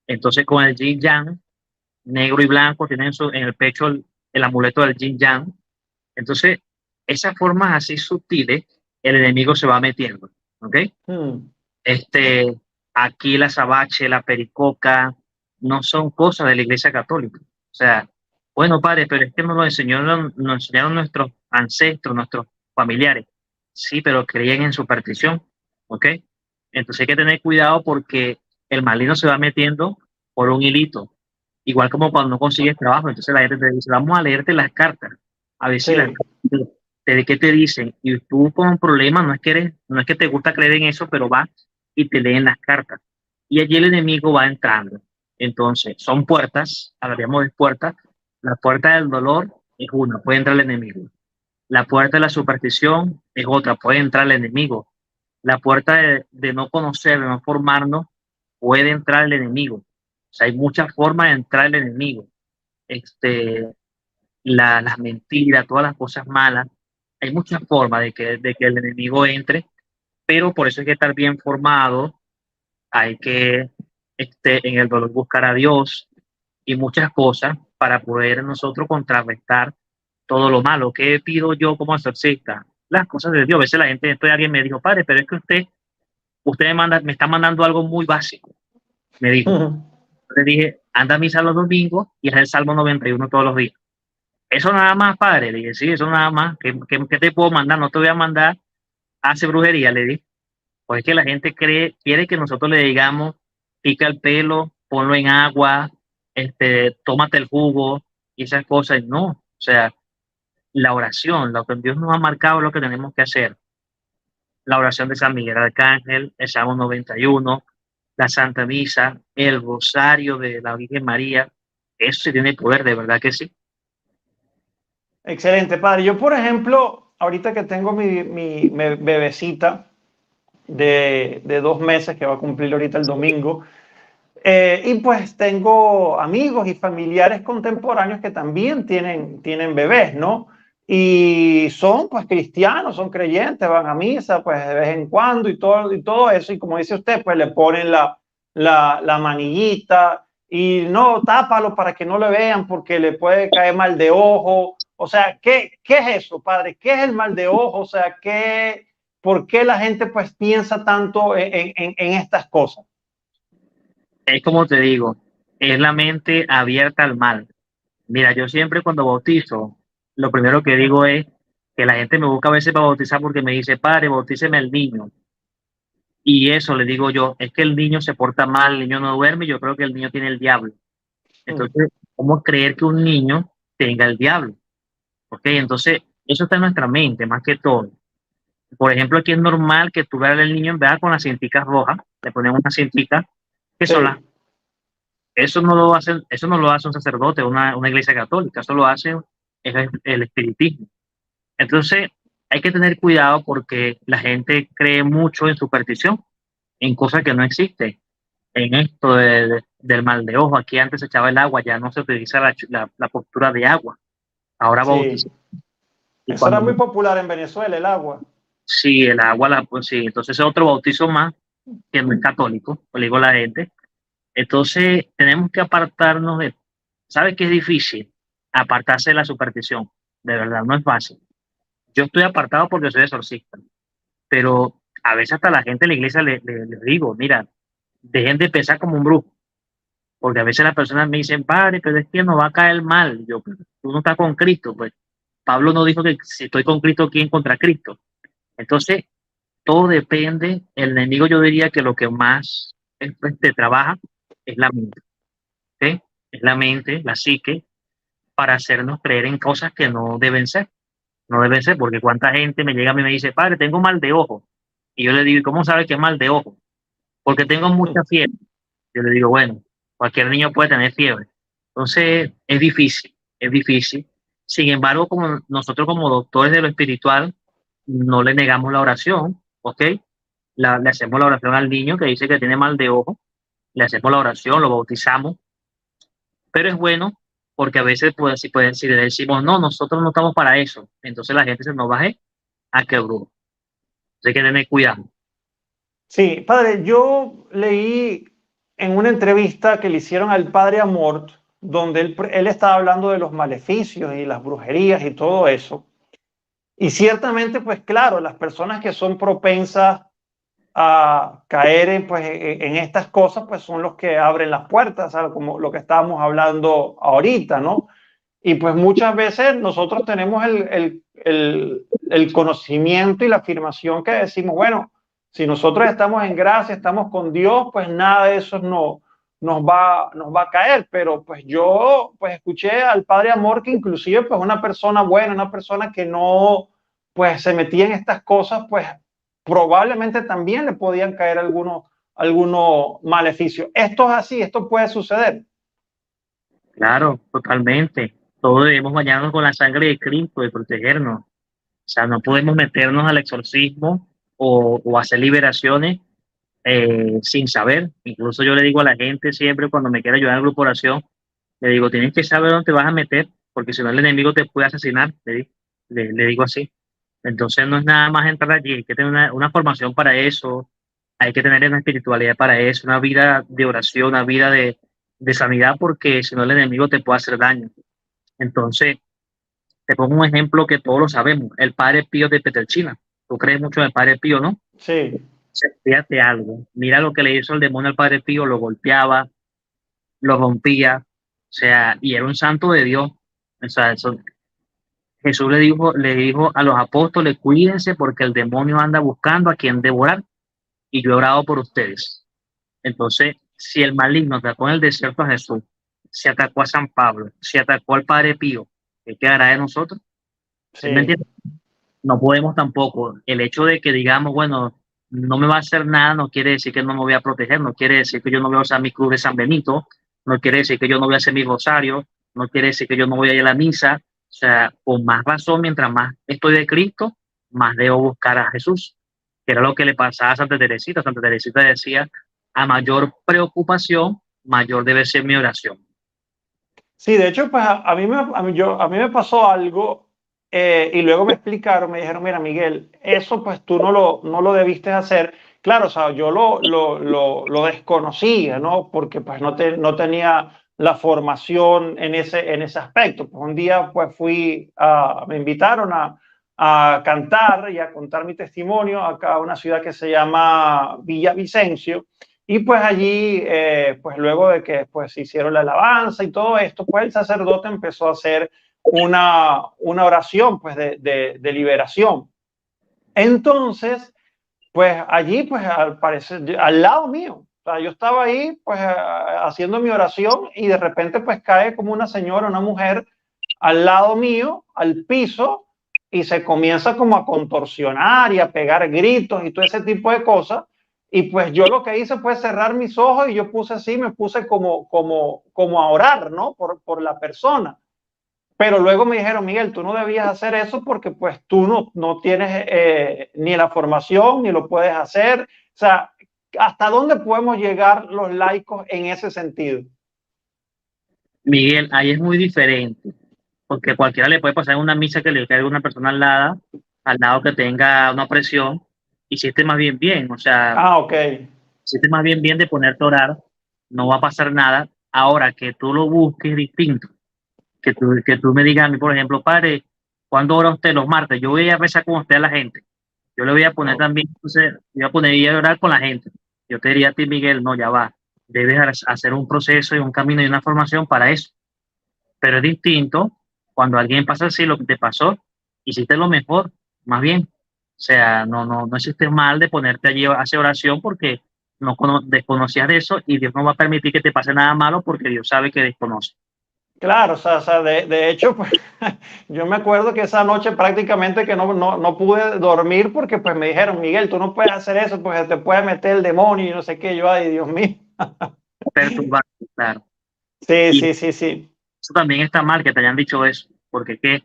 Entonces con el yin yang, negro y blanco, tienen en el pecho el amuleto del yin yang. Entonces, esas formas así sutiles, el enemigo se va metiendo, ¿ok? Hmm. Este, aquí la azabache, la pericoca, no son cosas de la Iglesia Católica. O sea, bueno, padre, pero es que nos enseñaron nuestros ancestros, nuestros familiares. Sí, pero creían en superstición, ¿ok? Entonces hay que tener cuidado porque el maligno se va metiendo por un hilito. Igual como cuando no consigues trabajo, entonces la gente te dice, vamos a leerte las cartas, a ver si las Sí, de qué te dicen. Y tú con un problema, no es que te gusta creer en eso, pero va y te leen las cartas. Y allí el enemigo va entrando. Entonces, son puertas, hablaríamos de puertas. La puerta del dolor es una, puede entrar el enemigo. La puerta de la superstición es otra, puede entrar el enemigo. La puerta de no conocer, de no formarnos, puede entrar el enemigo. O sea, hay muchas formas de entrar el enemigo. Este, las mentiras, todas las cosas malas. Hay muchas formas de que el enemigo entre, pero por eso hay que estar bien formado, hay que en el dolor buscar a Dios y muchas cosas para poder nosotros contrarrestar todo lo malo. ¿Qué pido yo como exorcista? Las cosas de Dios. A veces la gente, después alguien me dijo, padre, pero es que usted me está mandando algo muy básico. Me dijo, le dije, anda a misa los domingos y haz el Salmo 91 todos los días. Eso nada más, padre. Le dije, sí, eso nada más. ¿Qué te puedo mandar? No te voy a mandar, hace brujería, le dije. Pues es que la gente quiere que nosotros le digamos, pica el pelo, ponlo en agua, tómate el jugo y esas cosas. Y no, o sea, la oración, lo que Dios nos ha marcado es lo que tenemos que hacer. La oración de San Miguel Arcángel, el Salmo 91, la Santa Misa, el Rosario de la Virgen María. Eso sí tiene poder, de verdad que sí. excelente, padre. Yo, por ejemplo, ahorita que tengo mi bebecita de 2 meses que va a cumplir ahorita el domingo, y pues tengo amigos y familiares contemporáneos que también tienen bebés, ¿no? Y son pues cristianos, son creyentes, van a misa pues de vez en cuando y todo eso. Y como dice usted, pues le ponen la manillita y no, tápalo para que no le vean porque le puede caer mal de ojo. O sea, ¿qué es eso, padre? ¿Qué es el mal de ojo? O sea, ¿por qué la gente pues piensa tanto en estas cosas? Es como te digo, es la mente abierta al mal. Mira, yo siempre cuando bautizo, lo primero que digo es que la gente me busca a veces para bautizar porque me dice, padre, bautíceme al niño. Y eso le digo yo, es que el niño se porta mal, el niño no duerme, yo creo que el niño tiene el diablo. Mm, Entonces, ¿cómo creer que un niño tenga el diablo? ¿Ok? Entonces, eso está en nuestra mente, más que todo. Por ejemplo, aquí es normal que tú veas al niño en verdad con las cinticas rojas, le ponemos unas cinticas que son las. sí. Eso no lo hace un sacerdote, una iglesia católica, eso lo hace el espiritismo. Entonces, hay que tener cuidado porque la gente cree mucho en superstición, en cosas que no existen. En esto del mal de ojo, aquí antes se echaba el agua, ya no se utiliza la postura de agua. Ahora bautiza. Sí, Y eso era cuando muy popular en Venezuela, el agua. sí, el agua, pues sí, entonces es otro bautizo más que no es católico, le digo a la gente. Entonces, tenemos que apartarnos de, ¿sabes qué es difícil? Apartarse de la superstición, de verdad, no es fácil. Yo estoy apartado porque soy exorcista, pero a veces hasta la gente de la iglesia le digo, mira, dejen de pensar como un brujo, porque a veces las personas me dicen, padre, pero es que no va a caer mal. Yo, "Pero tú no estás con Cristo, pues Pablo no dijo que si estoy con Cristo, ¿quién contra Cristo? Entonces, todo depende, el enemigo yo diría que lo que más te trabaja es la mente, ¿ok? Es la mente, la psique, para hacernos creer en cosas que no deben ser. No deben ser, porque cuánta gente me llega a mí y me dice, padre, tengo mal de ojo. Y yo le digo, ¿y cómo sabe que es mal de ojo? Porque tengo mucha fiebre. Yo le digo, bueno, cualquier niño puede tener fiebre. Entonces, es difícil, es difícil. Sin embargo, como nosotros como doctores de lo espiritual, no le negamos la oración, ¿ok? Le hacemos la oración al niño que dice que tiene mal de ojo, le hacemos la oración, lo bautizamos, pero es bueno porque a veces si le decimos, no, nosotros no estamos para eso, entonces la gente se nos baje a que brujo. Hay que tener cuidado. Sí, padre, yo leí en una entrevista que le hicieron al padre Amort, donde él estaba hablando de los maleficios y las brujerías y todo eso. Y ciertamente, pues claro, las personas que son propensas a caer pues, en estas cosas, pues son los que abren las puertas, ¿sabes? Como lo que estábamos hablando ahorita, ¿no? Y pues muchas veces nosotros tenemos el conocimiento y la afirmación que decimos, bueno, Si nosotros estamos en gracia, estamos con Dios, pues nada de eso nos va a caer. Pero pues yo pues escuché al Padre Amor que inclusive pues una persona buena, una persona que no pues se metía en estas cosas, pues probablemente también le podían caer algunos maleficios. Esto es así, esto puede suceder. Claro, totalmente. Todos debemos bañarnos con la sangre de Cristo y protegernos. O sea, no podemos meternos al exorcismo o hacer liberaciones sin saber. Incluso yo le digo a la gente siempre cuando me quiera ayudar en el grupo de oración, le digo, tienes que saber dónde te vas a meter, porque si no el enemigo te puede asesinar, le digo así. Entonces no es nada más entrar allí, hay que tener una formación para eso, hay que tener una espiritualidad para eso, una vida de oración, una vida de sanidad, porque si no el enemigo te puede hacer daño. Entonces, te pongo un ejemplo que todos lo sabemos, el Padre Pío de Petrelcina. Tú crees mucho en el Padre Pío, ¿no? Sí, Fíjate algo, mira lo que le hizo el demonio al Padre Pío, lo golpeaba, lo rompía, o sea, y era un santo de Dios. O sea, Jesús le dijo a los apóstoles, cuídense porque el demonio anda buscando a quien devorar y yo he orado por ustedes. Entonces, si el maligno atacó en el desierto a Jesús, si atacó a San Pablo, si atacó al Padre Pío, ¿qué quedará de nosotros? ¿Sí me sí. entiendes? No podemos tampoco. El hecho de que digamos, bueno, no me va a hacer nada, no quiere decir que no me voy a proteger, no quiere decir que yo no voy a usar mi cruz de San Benito, no quiere decir que yo no voy a hacer mi rosario, no quiere decir que yo no voy a ir a la misa. O sea, con más razón, mientras más estoy de Cristo, más debo buscar a Jesús, que era lo que le pasaba a Santa Teresita. Santa Teresita decía, a mayor preocupación, mayor debe ser mi oración. Sí, de hecho, pues a mí me pasó algo y luego me explicaron, me dijeron, mira, Miguel, eso pues tú no lo debiste hacer. Claro, o sea, yo lo desconocía, ¿no? Porque pues no tenía la formación en ese aspecto. Pues un día pues me invitaron a cantar y a contar mi testimonio acá a una ciudad que se llama Villavicencio. Y pues allí, pues luego de que pues se hicieron la alabanza y todo esto, pues el sacerdote empezó a hacer una oración pues de liberación. Entonces, pues allí, pues al parecer, al lado mío, o sea, yo estaba ahí pues haciendo mi oración y de repente pues cae como una señora, una mujer al lado mío, al piso, y se comienza como a contorsionar y a pegar gritos y todo ese tipo de cosas. Y pues yo lo que hice fue cerrar mis ojos y yo puse así, me puse como a orar, ¿no? Por la persona. Pero luego me dijeron, Miguel, tú no debías hacer eso porque pues tú no tienes ni la formación ni lo puedes hacer. O sea, ¿hasta dónde podemos llegar los laicos en ese sentido? Miguel, ahí es muy diferente, porque cualquiera le puede pasar en una misa que le caiga una persona al lado que tenga una presión, hiciste más bien, o sea, Ah, ok. hiciste más bien de ponerte a orar, no va a pasar nada. Ahora que tú lo busques distinto, que tú me digas a mí, por ejemplo, padre, ¿cuándo ora usted los martes? Yo voy a rezar con usted a la gente. Yo le voy a poner también, entonces, voy a poner y a orar con la gente. Yo te diría a ti, Miguel, no, ya va. Debes hacer un proceso y un camino y una formación para eso. Pero es distinto cuando alguien pasa así lo que te pasó, hiciste lo mejor, más bien. O sea, no hiciste mal de ponerte allí a hacer oración porque desconocías de eso y Dios no va a permitir que te pase nada malo porque Dios sabe que desconoce. Claro, o sea, de hecho, pues yo me acuerdo que esa noche prácticamente que no pude dormir porque pues me dijeron, Miguel, tú no puedes hacer eso porque te puede meter el demonio y no sé qué. Yo, ay, Dios mío. Perturbar, claro. Sí, Y sí, sí, sí. eso también está mal que te hayan dicho eso, porque que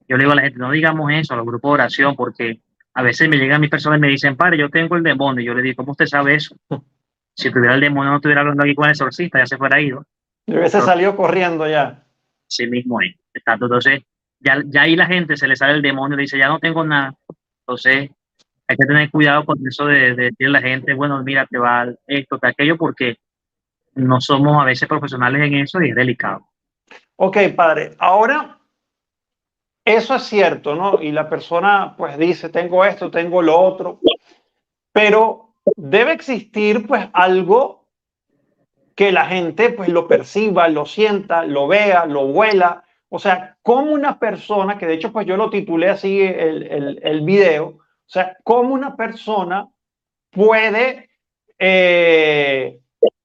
yo le digo a la gente, no digamos eso a los grupos de oración, porque a veces me llegan mis personas y me dicen, padre, yo tengo el demonio. Y yo le digo, ¿cómo usted sabe eso? Si tuviera el demonio, no estuviera hablando aquí con el exorcista, ya se fuera ido. Yo hubiese Pero salido corriendo ya. sí mismo es. Exacto. Entonces, ya ahí la gente se le sale el demonio y dice, ya no tengo nada. Entonces, hay que tener cuidado con eso de decirle a la gente, bueno, mira, te va esto, te aquello, porque no somos a veces profesionales en eso y es delicado. Ok, padre, ahora eso es cierto, ¿no? Y la persona pues dice, tengo esto, tengo lo otro, pero debe existir pues algo que la gente pues lo perciba, lo sienta, lo vea, lo huela. O sea, como una persona, que de hecho pues yo lo titulé así el video, o sea, como una persona puede,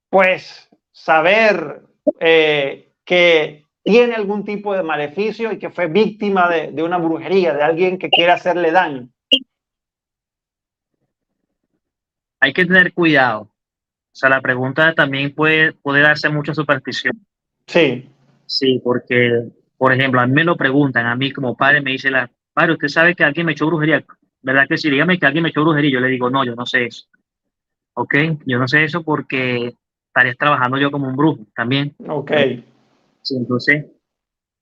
pues, saber que tiene algún tipo de maleficio y que fue víctima de una brujería, de alguien que quiere hacerle daño? Hay que tener cuidado. O sea, la pregunta también puede darse mucha superstición. Sí, Sí, porque, por ejemplo, a mí me lo preguntan, a mí como padre me dice padre, ¿usted sabe que alguien me echó brujería? ¿Verdad que sí? Dígame que alguien me echó brujería. Yo le digo, no, yo no sé eso. ¿Ok? Yo no sé eso porque estaría trabajando yo como un brujo también. ok. Sí, entonces,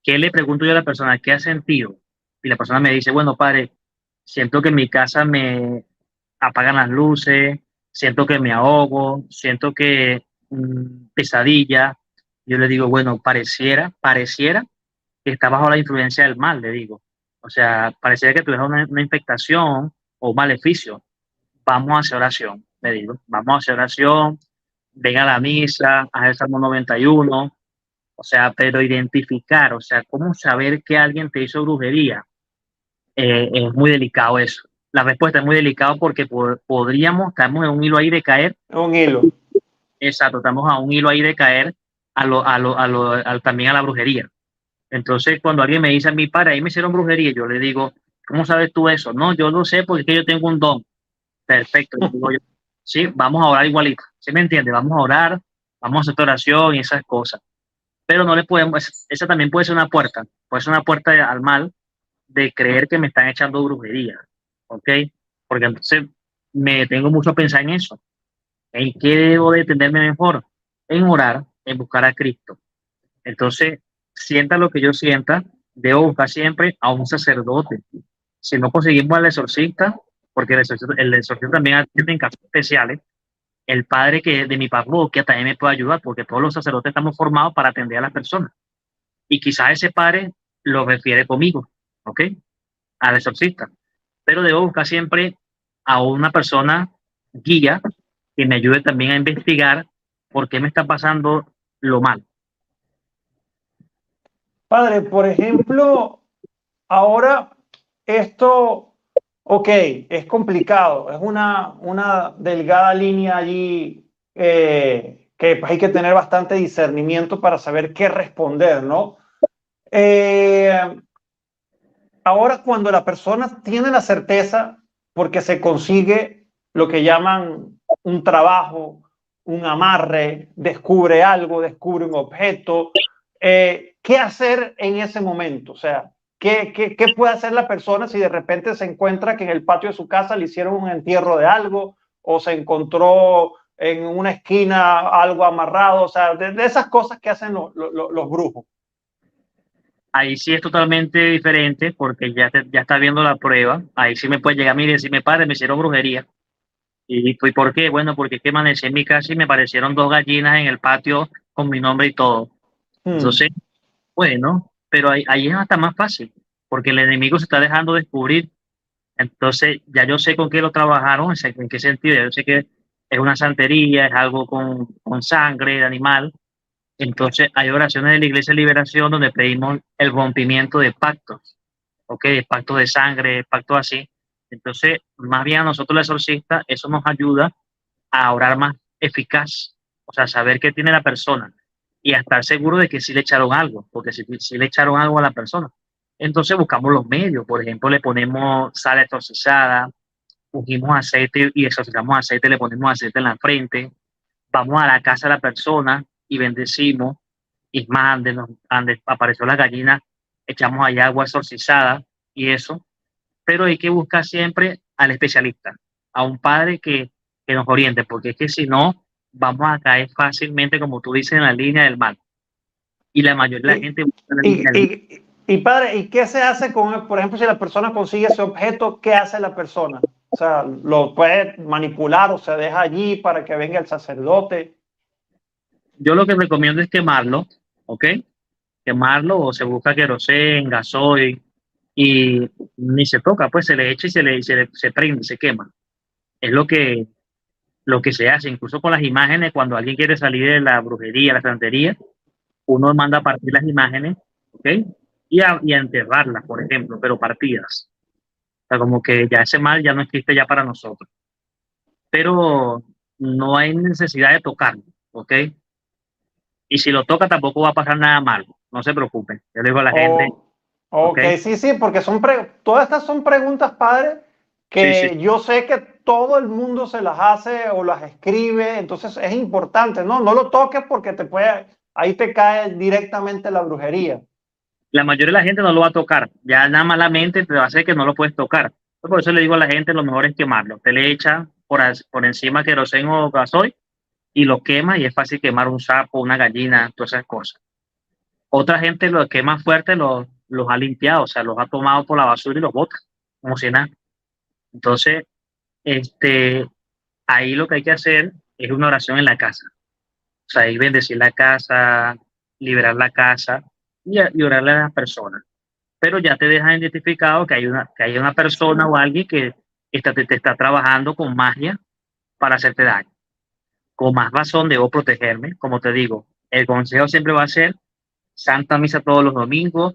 ¿qué le pregunto yo a la persona? ¿Qué ha sentido? Y la persona me dice, bueno, padre, siento que en mi casa me apagan las luces, siento que me ahogo, siento que pesadilla. Yo le digo, bueno, pareciera que está bajo la influencia del mal, le digo. O sea, pareciera que tuvieras una infectación o un maleficio. Vamos a hacer oración, le digo. Vamos a hacer oración, ven a la misa, haz el Salmo 91. O sea, pero identificar, o sea, cómo saber que alguien te hizo brujería, es muy delicado eso. La respuesta es muy delicado porque estamos en un hilo ahí de caer. Un hilo. Exacto, estamos a un hilo ahí de caer también a la brujería. Entonces, cuando alguien me dice a mi padre, ahí me hicieron brujería, yo le digo, ¿cómo sabes tú eso? No, yo lo sé porque es que yo tengo un don. Perfecto, le digo yo. Sí, vamos a orar igualito. ¿Sí me entiende? Vamos a orar, vamos a hacer oración y esas cosas. Pero no le podemos, esa también puede ser una puerta al mal de creer que me están echando brujería, ¿ok? Porque entonces me detengo mucho a pensar en eso. ¿En qué debo de tenerme mejor? En orar, en buscar a Cristo. Entonces, sienta lo que yo sienta, debo buscar siempre a un sacerdote. Si no conseguimos al exorcista, porque el exorcista también atiende en casos especiales, el padre de mi parroquia también me puede ayudar, porque todos los sacerdotes estamos formados para atender a las personas. Y quizás ese padre lo refiere conmigo, ¿ok? Al exorcista. Pero debo buscar siempre a una persona guía que me ayude también a investigar por qué me está pasando lo mal. Padre, por ejemplo, ahora esto, ok, es complicado, es una delgada línea allí, que pues, hay que tener bastante discernimiento para saber qué responder, ¿no? Eh, Ahora, cuando la persona tiene la certeza porque se consigue lo que llaman un trabajo, un amarre, descubre algo, descubre un objeto, ¿qué hacer en ese momento? O sea, ¿qué puede hacer la persona si de repente se encuentra que en el patio de su casa le hicieron un entierro de algo o se encontró en una esquina algo amarrado? O sea, de esas cosas que hacen los brujos. Ahí sí es totalmente diferente porque ya está viendo la prueba. Ahí sí me puede llegar a mí y decirme, padre, me hicieron brujería. ¿Y por qué? Bueno, porque es que amanecí en mi casa y me aparecieron dos gallinas en el patio con mi nombre y todo. Hmm. Entonces, bueno, pero ahí es hasta más fácil, porque el enemigo se está dejando descubrir. Entonces, ya yo sé con qué lo trabajaron, en qué sentido. Ya yo sé que es una santería, es algo con sangre de animal. Entonces, hay oraciones de la Iglesia de Liberación donde pedimos el rompimiento de pactos, ¿ok? Pactos de sangre, pactos así. Entonces, más bien a nosotros, los exorcistas, eso nos ayuda a orar más eficaz, o sea, saber qué tiene la persona y a estar seguro de que sí le echaron algo, porque si le echaron algo a la persona. Entonces, buscamos los medios, por ejemplo, le ponemos sal exorcizada, ungimos aceite y exorcizamos aceite, le ponemos aceite en la frente, vamos a la casa de la persona y bendecimos, y más, donde apareció la gallina, echamos ahí agua exorcizada y eso, pero hay que buscar siempre al especialista, a un padre que nos oriente, porque es que si no, vamos a caer fácilmente, como tú dices, en la línea del mal. Y la mayoría de la Y, gente busca la línea y, del mal. y padre, ¿y qué se hace con, por ejemplo, si la persona consigue ese objeto, qué hace la persona? O sea, lo puede manipular o se deja allí para que venga el sacerdote. Yo lo que recomiendo es quemarlo, ¿ok? Quemarlo o se busca querosén, gasoil y ni se toca, pues se le echa y se prende, se quema. Es lo que se hace, incluso con las imágenes, cuando alguien quiere salir de la brujería, la santería, uno manda a partir las imágenes, ¿ok? Y a enterrarlas, por ejemplo, pero partidas. O sea, como que ya ese mal ya no existe ya para nosotros. pero no hay necesidad de tocarlo, ¿ok? Y si lo toca tampoco va a pasar nada malo, no se preocupen. Yo le digo a la gente, O, ¿ok? ok, sí, sí, porque todas estas son preguntas, padre, Sí, sí, que yo sé que todo el mundo se las hace o las escribe, entonces es importante, ¿no? No lo toques porque ahí te cae directamente la brujería. la mayoría de la gente no lo va a tocar, ya nada malamente te va a hacer que no lo puedes tocar. Por eso le digo a la gente, lo mejor es quemarlo. Te le echa por encima queroseno o gasoil y lo quema y es fácil quemar un sapo, una gallina, todas esas cosas. Otra gente lo quema fuerte, los ha limpiado, o sea, los ha tomado por la basura y los bota, como si nada. Entonces, este, ahí lo que hay que hacer es una oración en la casa. O sea, ahí bendecir la casa, liberar la casa y orarle a las personas. Pero ya te dejan identificado que hay una persona o alguien que te está trabajando con magia para hacerte daño. Con más razón debo protegerme, como te digo. El consejo siempre va a ser Santa Misa todos los domingos,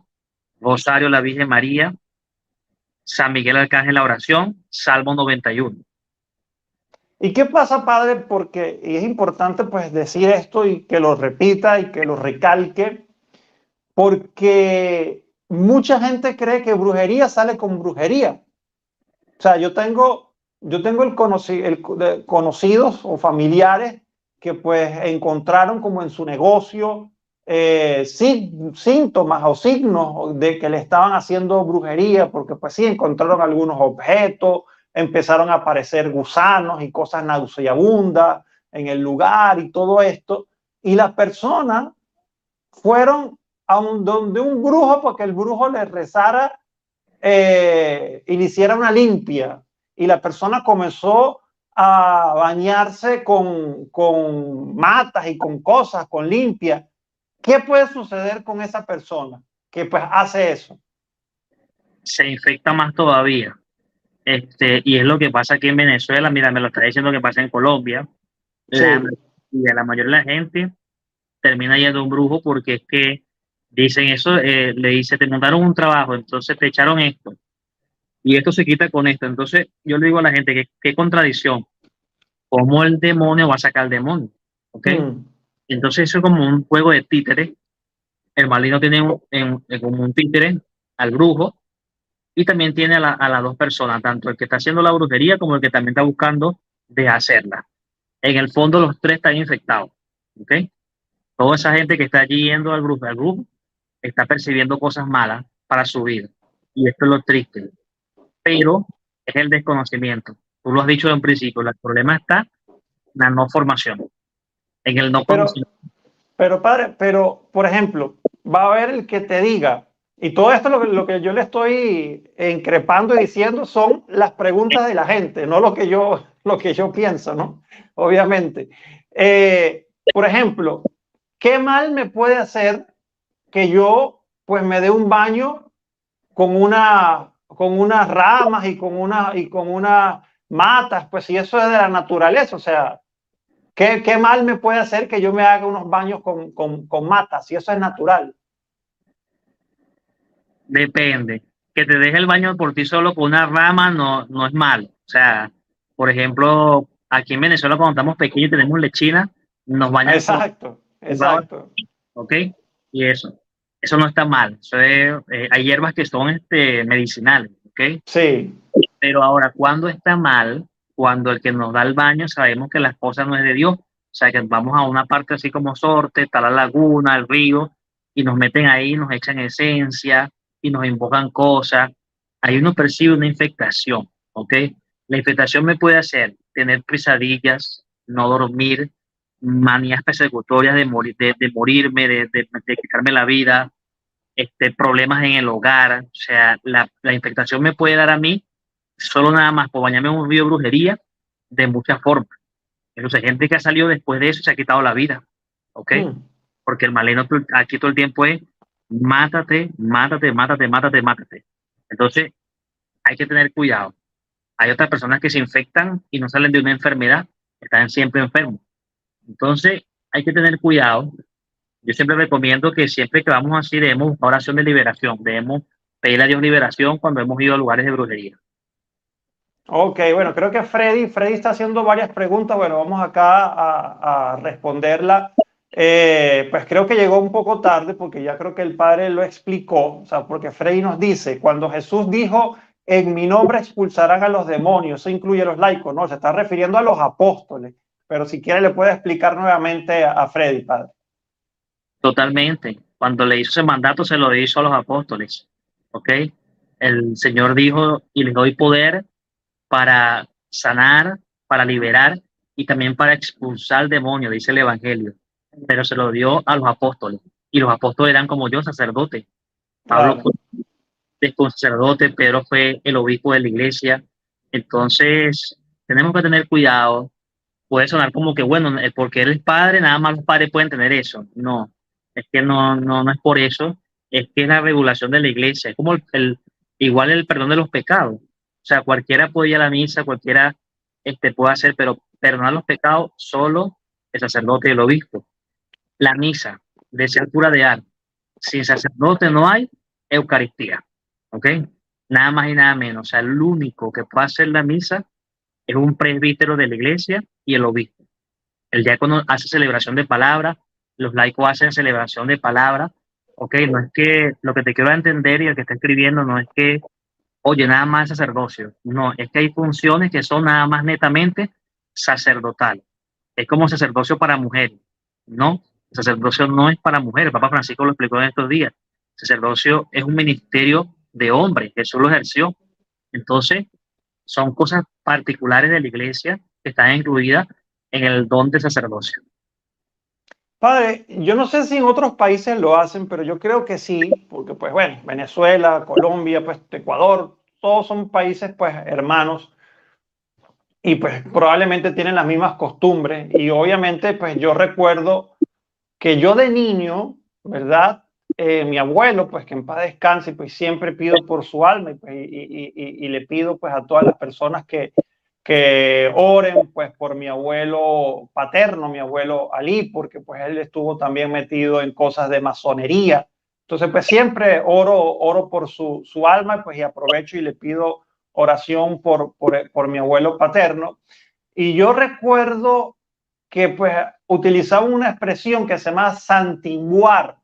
Rosario a la Virgen María, San Miguel Arcángel la oración, Salmo 91. ¿Y qué pasa, padre? Porque y es importante pues decir esto y que lo repita y que lo recalque, porque mucha gente cree que brujería sale con brujería. O sea, yo tengo conocidos o familiares que pues encontraron como en su negocio síntomas o signos de que le estaban haciendo brujería, porque pues sí, encontraron algunos objetos, empezaron a aparecer gusanos y cosas nauseabundas en el lugar y todo esto. Y las personas fueron donde un brujo porque el brujo les rezara y le hiciera una limpia y la persona comenzó a bañarse con matas y con cosas, con limpia. ¿Qué puede suceder con esa persona que pues hace eso? Se infecta más todavía. Y es lo que pasa aquí en Venezuela. Mira, me lo está diciendo que pasa en Colombia. Sí. Y a la mayoría de la gente termina yendo a un brujo porque es que dicen eso, le dice, te mandaron un trabajo, entonces te echaron esto y esto se quita con esto. Entonces yo le digo a la gente que qué contradicción, cómo el demonio va a sacar al demonio, ¿ok? Mm. Entonces eso es como un juego de títeres. El maligno tiene como un títere al brujo y también tiene a las dos personas, tanto el que está haciendo la brujería como el que también está buscando deshacerla. En el fondo los tres están infectados, ¿ok? Toda esa gente que está allí yendo al grupo está percibiendo cosas malas para su vida. Y esto es lo triste. Pero es el desconocimiento. Tú lo has dicho en principio, el problema está en la no formación, en el no Pero, conocimiento. pero padre, pero por ejemplo, va a haber el que te diga, y todo esto lo que yo le estoy increpando y diciendo son las preguntas de la gente, no lo que yo pienso, ¿no? Obviamente. Por ejemplo, ¿qué mal me puede hacer que yo pues me dé un baño con unas ramas y con unas matas? Pues si eso es de la naturaleza, o sea, ¿qué mal me puede hacer que yo me haga unos baños con matas si eso es natural? Depende. Que te deje el baño por ti solo con una rama no es malo. O sea, por ejemplo, aquí en Venezuela cuando estamos pequeños y tenemos lechina, nos bañan con Exacto, jugado, exacto. ¿ok? Y eso no está mal. Hay hierbas que son medicinales, ¿ok? Sí. Pero ahora, ¿cuándo está mal? Cuando el que nos da el baño sabemos que la cosa no es de Dios. O sea, que vamos a una parte así como Sorte, está la laguna, el río, y nos meten ahí, nos echan esencia y nos invocan cosas. Ahí uno percibe una infectación, ¿ok? La infectación me puede hacer tener pesadillas, no dormir, manías persecutorias de morirme, de quitarme la vida, problemas en el hogar. O sea, la infectación me puede dar a mí solo nada más por bañarme en un río de brujería de muchas formas. Entonces, gente que ha salido después de eso se ha quitado la vida, ¿ok? Mm. Porque el maligno aquí todo el tiempo es mátate, mátate, mátate, mátate, mátate. Entonces, hay que tener cuidado. Hay otras personas que se infectan y no salen de una enfermedad, están siempre enfermos. Entonces, hay que tener cuidado. Yo siempre recomiendo que siempre que vamos así debemos buscar oración de liberación, debemos pedirle a Dios liberación cuando hemos ido a lugares de brujería. Ok, bueno, creo que Freddy está haciendo varias preguntas. Bueno, vamos acá a responderla. Pues creo que llegó un poco tarde porque ya creo que el padre lo explicó. O sea, porque Freddy nos dice, cuando Jesús dijo, en mi nombre expulsarán a los demonios, eso incluye a los laicos, ¿no? Se está refiriendo a los apóstoles. Pero si quiere le puede explicar nuevamente a Freddy, padre. Totalmente. Cuando le hizo ese mandato, se lo hizo a los apóstoles. ¿Ok? El Señor dijo, y les doy poder para sanar, para liberar y también para expulsar demonios, dice el Evangelio. Pero se lo dio a los apóstoles. Y los apóstoles eran como yo, sacerdotes. Pablo Claro. fue un sacerdote, Pedro fue el obispo de la iglesia. Entonces, tenemos que tener cuidado. Puede sonar como que, bueno, porque él es padre, nada más los padres pueden tener eso. No, es que no es por eso, es que es la regulación de la iglesia, es como igual el perdón de los pecados. O sea, cualquiera puede ir a la misa, cualquiera puede hacer, pero perdonar los pecados solo el sacerdote y el obispo. La misa, decía el cura de Ars, sin sacerdote no hay Eucaristía, ¿ok? Nada más y nada menos. O sea, el único que puede hacer la misa es un presbítero de la iglesia y el obispo. El diácono hace celebración de palabra, los laicos hacen celebración de palabra, ¿ok? No es que lo que te quiero entender y el que está escribiendo no es que, oye, nada más sacerdocio. No, es que hay funciones que son nada más netamente sacerdotales. Es como sacerdocio para mujeres. No, el sacerdocio no es para mujeres. Papa Francisco lo explicó en estos días. El sacerdocio es un ministerio de hombres. Jesús lo ejerció. Entonces, son cosas particulares de la iglesia que están incluidas en el don de sacerdocio. Padre, yo no sé si en otros países lo hacen, pero yo creo que sí, porque pues bueno, Venezuela, Colombia, pues Ecuador, todos son países pues hermanos y pues probablemente tienen las mismas costumbres y obviamente pues yo recuerdo que yo de niño, ¿verdad? Mi abuelo, pues que en paz descanse, pues siempre pido por su alma y, pues, y le pido pues a todas las personas que oren pues por mi abuelo paterno, mi abuelo Ali, porque pues él estuvo también metido en cosas de masonería. Entonces pues siempre oro por su alma pues y aprovecho y le pido oración por mi abuelo paterno. Y yo recuerdo que pues utilizaban una expresión que se llama santiguar.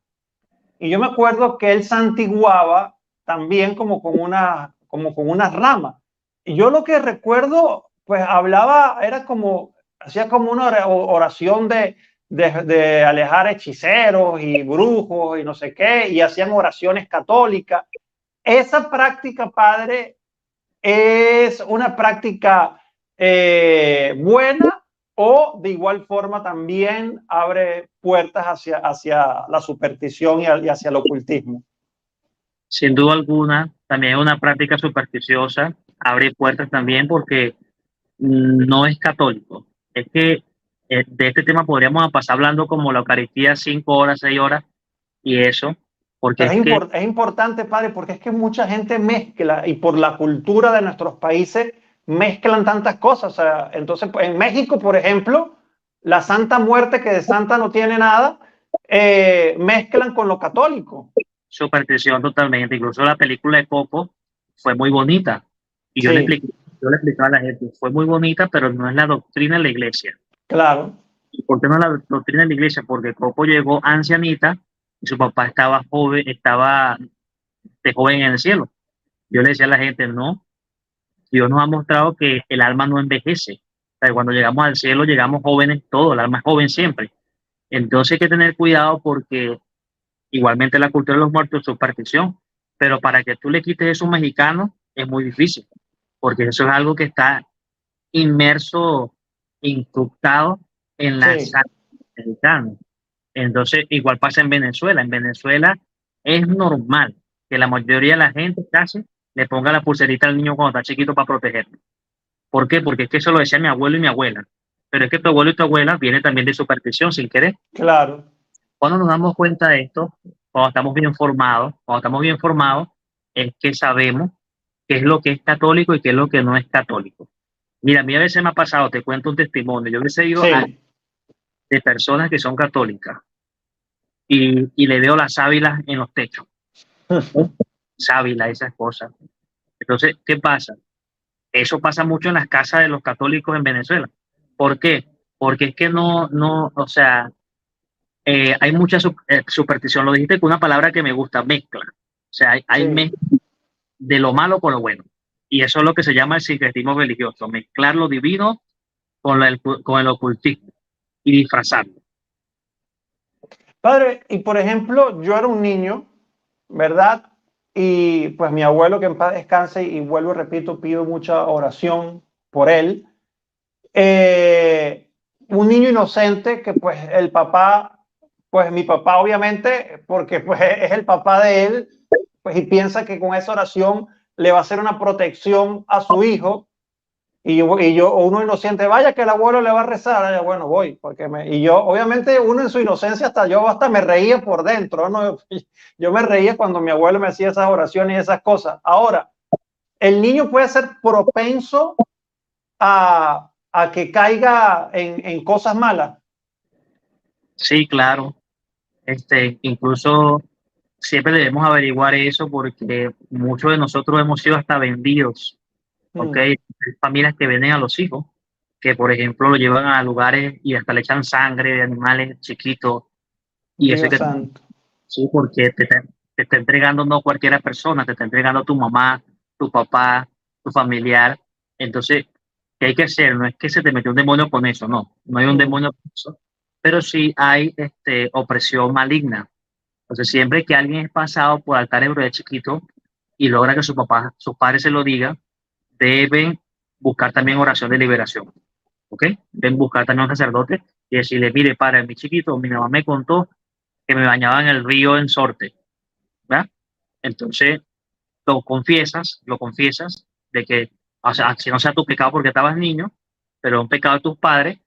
Y yo me acuerdo que él santiguaba también como con una rama. Y yo lo que recuerdo, pues hablaba, era como, hacía como una oración de alejar hechiceros y brujos y no sé qué, y hacían oraciones católicas. Esa práctica, padre, es una práctica buena o de igual forma también abre puertas hacia la superstición y hacia el ocultismo. Sin duda alguna, también es una práctica supersticiosa, abre puertas también porque no es católico. Es que de este tema podríamos pasar hablando como la Eucaristía 5 horas, 6 horas y eso, porque Pero es que es importante, padre, porque es que mucha gente mezcla y por la cultura de nuestros países mezclan tantas cosas. O sea, entonces, pues, en México, por ejemplo, la Santa Muerte, que de santa no tiene nada, mezclan con lo católico. superstición totalmente, incluso la película de Coco fue muy bonita y Sí, yo le explicaba a la gente, fue muy bonita, pero no es la doctrina de la iglesia. claro. ¿Y por qué no es la doctrina de la iglesia? Porque Coco llegó ancianita y su papá estaba joven, estaba de joven en el cielo. Yo le decía a la gente, no, Dios nos ha mostrado que el alma no envejece. O sea, cuando llegamos al cielo llegamos jóvenes todos, el alma es joven siempre. Entonces hay que tener cuidado porque igualmente la cultura de los muertos es superstición, pero para que tú le quites eso a un mexicano es muy difícil, porque eso es algo que está inmerso, incrustado en la Sí, sangre mexicana. Entonces, igual pasa en Venezuela. En Venezuela es normal que la mayoría de la gente casi le ponga la pulserita al niño cuando está chiquito para protegerlo. ¿Por qué? Porque es que eso lo decía mi abuelo y mi abuela. Pero es que tu abuelo y tu abuela vienen también de superstición sin querer. claro. Cuando nos damos cuenta de esto, cuando estamos bien formados, es que sabemos qué es lo que es católico y qué es lo que no es católico. Mira, a mí a veces me ha pasado, te cuento un testimonio, yo he seguido a Sí. de personas que son católicas y le veo las sábilas en los techos, ¿no? Sábila, esas cosas. Entonces, ¿qué pasa? Eso pasa mucho en las casas de los católicos en Venezuela. ¿Por qué? Porque es que o sea, hay mucha superstición. Lo dijiste con una palabra que me gusta, mezcla. O sea, hay Sí. mezcla de lo malo con lo bueno. Y eso es lo que se llama el sincretismo religioso, mezclar lo divino con el ocultismo y disfrazarlo. Padre, y por ejemplo, yo era un niño, ¿verdad? Y pues mi abuelo, que en paz descanse, y vuelvo y repito, pido mucha oración por él. Un niño inocente que pues el papá, pues mi papá obviamente, porque pues es el papá de él, pues y piensa que con esa oración le va a hacer una protección a su hijo. Y yo, uno inocente, vaya que el abuelo le va a rezar, bueno, voy, y yo, obviamente, uno en su inocencia, hasta me reía por dentro, ¿no? Yo me reía cuando mi abuelo me hacía esas oraciones y esas cosas. Ahora, el niño puede ser propenso a que caiga en cosas malas. Sí, claro. Incluso siempre debemos averiguar eso porque muchos de nosotros hemos sido hasta vendidos, ¿ok? Mm, Hay familias que venden a los hijos, que por ejemplo lo llevan a lugares y hasta le echan sangre de animales chiquitos y eso hay Dios que, santo. sí, porque te está entregando no cualquiera persona, te está entregando tu mamá, tu papá, tu familiar. Entonces, ¿qué hay que hacer? No es que se te metió un demonio con eso, no hay un Mm, demonio con eso, pero sí hay opresión maligna. Entonces, siempre que alguien es pasado por altares de chiquito y logra que su papá, sus padres se lo digan, deben buscar también oración de liberación, ¿ok? Deben buscar también a un sacerdote y decirle, mire, padre, mi chiquito, mi mamá me contó que me bañaba en el río en Sorte, ¿verdad? Entonces, lo confiesas de que, o sea, si no sea tu pecado porque estabas niño, pero un pecado de tus padres,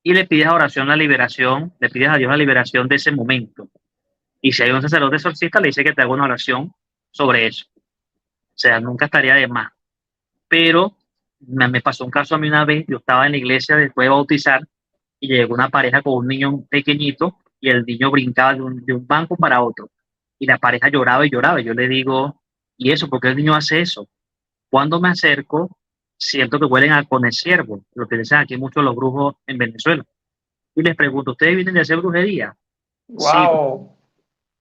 y le pides a oración la liberación, le pides a Dios la liberación de ese momento. Y si hay un sacerdote exorcista, le dice que te haga una oración sobre eso. O sea, nunca estaría de más. Pero me pasó un caso a mí una vez, yo estaba en la iglesia después de bautizar y llegó una pareja con un niño pequeñito y el niño brincaba de un banco para otro. Y la pareja lloraba y lloraba. Y yo le digo, ¿y eso? ¿Por qué el niño hace eso? Cuando me acerco, siento que huelen a con el ciervo, lo que dicen aquí muchos los brujos en Venezuela. Y les pregunto, ¿ustedes vienen de hacer brujería? Sí, wow.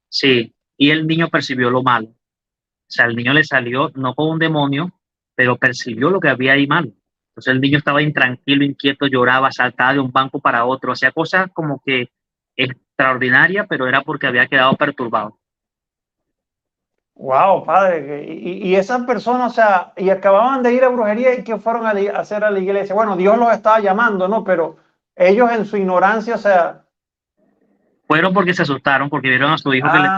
sí. Y el niño percibió lo malo. O sea, el niño le salió no con un demonio, pero percibió lo que había ahí malo. Entonces el niño estaba intranquilo, inquieto, lloraba, saltaba de un banco para otro, hacía cosas como que extraordinarias, pero era porque había quedado perturbado. Wow, padre. Y esas personas, o sea, y acababan de ir a brujería y que fueron a hacer a la iglesia. Bueno, Dios los estaba llamando, ¿no? Pero ellos en su ignorancia, o sea, Fueron porque se asustaron, porque vieron a su hijo que le...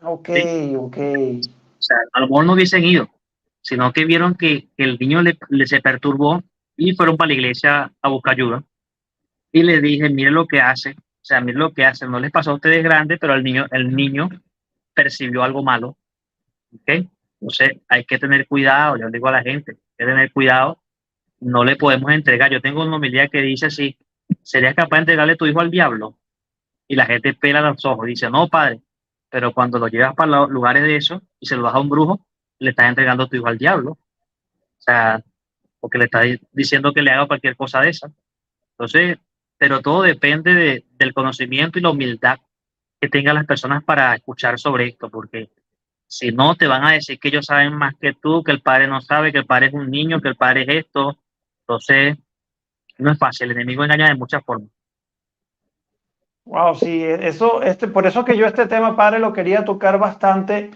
ok, ¿sí? ok. O sea, a lo mejor no hubiesen ido, sino que vieron que el niño se perturbó y fueron para la iglesia a buscar ayuda. Y le dije, mire lo que hace, o sea, mire lo que hace, no les pasó a ustedes grandes, pero el niño percibió algo malo, ¿ok? Entonces hay que tener cuidado, yo le digo a la gente, hay que tener cuidado, no le podemos entregar. Yo tengo una homilía que dice así, ¿serías capaz de entregarle tu hijo al diablo? Y la gente pela los ojos, dice, no, padre, pero cuando lo llevas para los lugares de eso y se lo das a un brujo, le estás entregando tu hijo al diablo. O sea, porque le estás diciendo que le haga cualquier cosa de esa. Entonces, pero todo depende del conocimiento y la humildad que tengan las personas para escuchar sobre esto, porque si no, te van a decir que ellos saben más que tú, que el padre no sabe, que el padre es un niño, que el padre es esto. Entonces, no es fácil, el enemigo engaña de muchas formas. Wow, sí, por eso que yo este tema, padre, lo quería tocar bastante,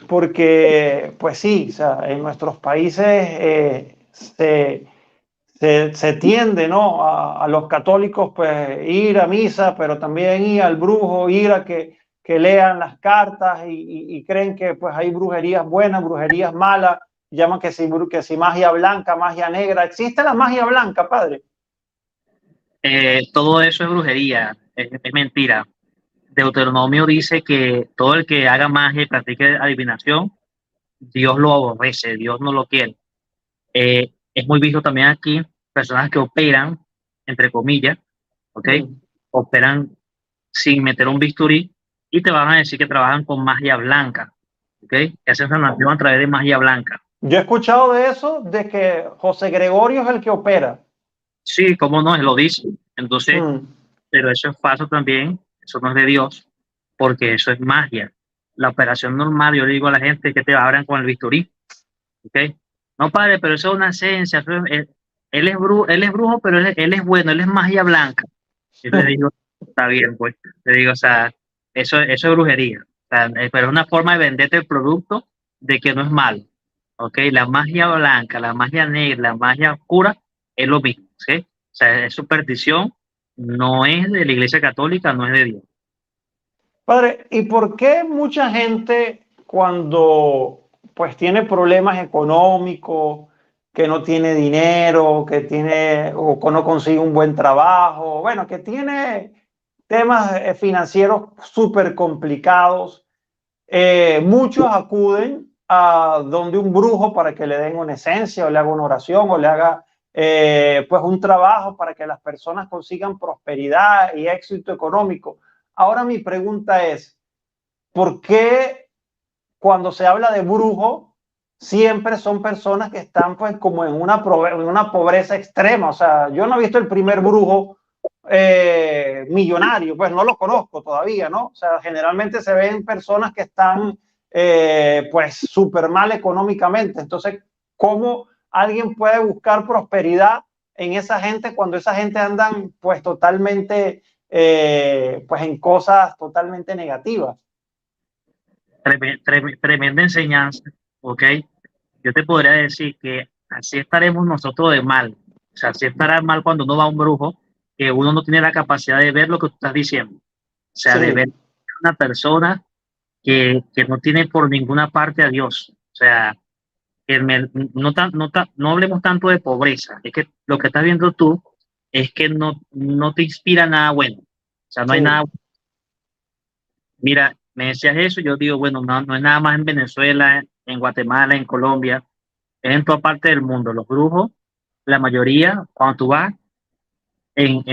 porque, pues sí, o sea, en nuestros países se tiende, ¿no? A los católicos, pues, ir a misa, pero también ir al brujo, ir a que lean las cartas y creen que, pues, hay brujerías buenas, brujerías malas, llaman que si magia blanca, magia negra. ¿Existe la magia blanca, padre? Todo eso es brujería, es mentira. Deuteronomio dice que todo el que haga magia y practique adivinación, Dios lo aborrece, Dios no lo quiere. Es muy visto también aquí personas que operan, entre comillas, ¿ok? Mm, Operan sin meter un bisturí y te van a decir que trabajan con magia blanca, ¿ok? Que hacen sanación a través de magia blanca. Yo he escuchado de eso, de que José Gregorio es el que opera. Sí, cómo no, él lo dice. Entonces, Mm. pero eso es falso también, eso no es de Dios, porque eso es magia. La operación normal, yo le digo a la gente que te abran con el bisturí, ¿ok? No, padre, pero eso es una esencia, él es brujo, pero él es bueno, él es magia blanca. Yo le digo, está bien, pues, le digo, o sea, eso es brujería, o sea, pero es una forma de venderte el producto de que no es malo, ¿ok? La magia blanca, la magia negra, la magia oscura es lo mismo, ¿sí? O sea, es superstición, no es de la Iglesia Católica, no es de Dios. Padre, ¿y por qué mucha gente cuando pues tiene problemas económicos, que no tiene dinero, que tiene o que no consigue un buen trabajo, bueno, que tiene temas financieros súper complicados, muchos acuden a donde un brujo para que le den una esencia o le haga una oración o le haga pues un trabajo para que las personas consigan prosperidad y éxito económico? Ahora mi pregunta es, ¿por qué cuando se habla de brujo siempre son personas que están pues como en una pobreza extrema? O sea, yo no he visto el primer brujo millonario, pues no lo conozco todavía, ¿no? O sea, generalmente se ven personas que están pues súper mal económicamente. Entonces, ¿cómo alguien puede buscar prosperidad en esa gente cuando esa gente andan pues totalmente pues en cosas totalmente negativas? Tremenda enseñanza, ¿ok? Yo te podría decir que así estaremos nosotros de mal, o sea, así estará mal cuando uno va a un brujo, que uno no tiene la capacidad de ver lo que tú estás diciendo, o sea, de ver Sí, una persona que no tiene por ninguna parte a Dios. O sea, no hablemos tanto de pobreza, es que lo que estás viendo tú es que no te inspira nada bueno. O sea, no hay nada. sí. Mira, me decías eso, yo digo, bueno, no es nada más en Venezuela, en Guatemala, en Colombia, es en toda parte del mundo. Los brujos, la mayoría, cuando tú vas en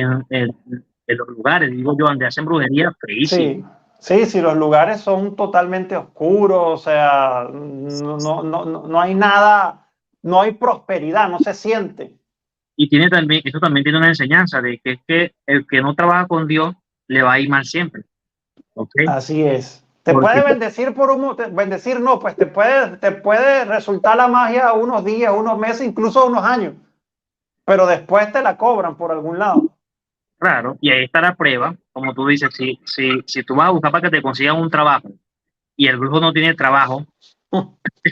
los lugares, digo yo, donde hacen brujería, feísimo. Sí, sí, sí, los lugares son totalmente oscuros, o sea, no hay nada, no hay prosperidad, no se siente. Y tiene también, eso también tiene una enseñanza de que es que el que no trabaja con Dios le va a ir mal siempre, ¿ok? Así es. Te Porque, puede bendecir bendecir no, pues te puede resultar la magia unos días, unos meses, incluso unos años, pero después te la cobran por algún lado. claro, y ahí está la prueba, como tú dices, si tú vas a buscar para que te consigan un trabajo y el brujo no tiene trabajo,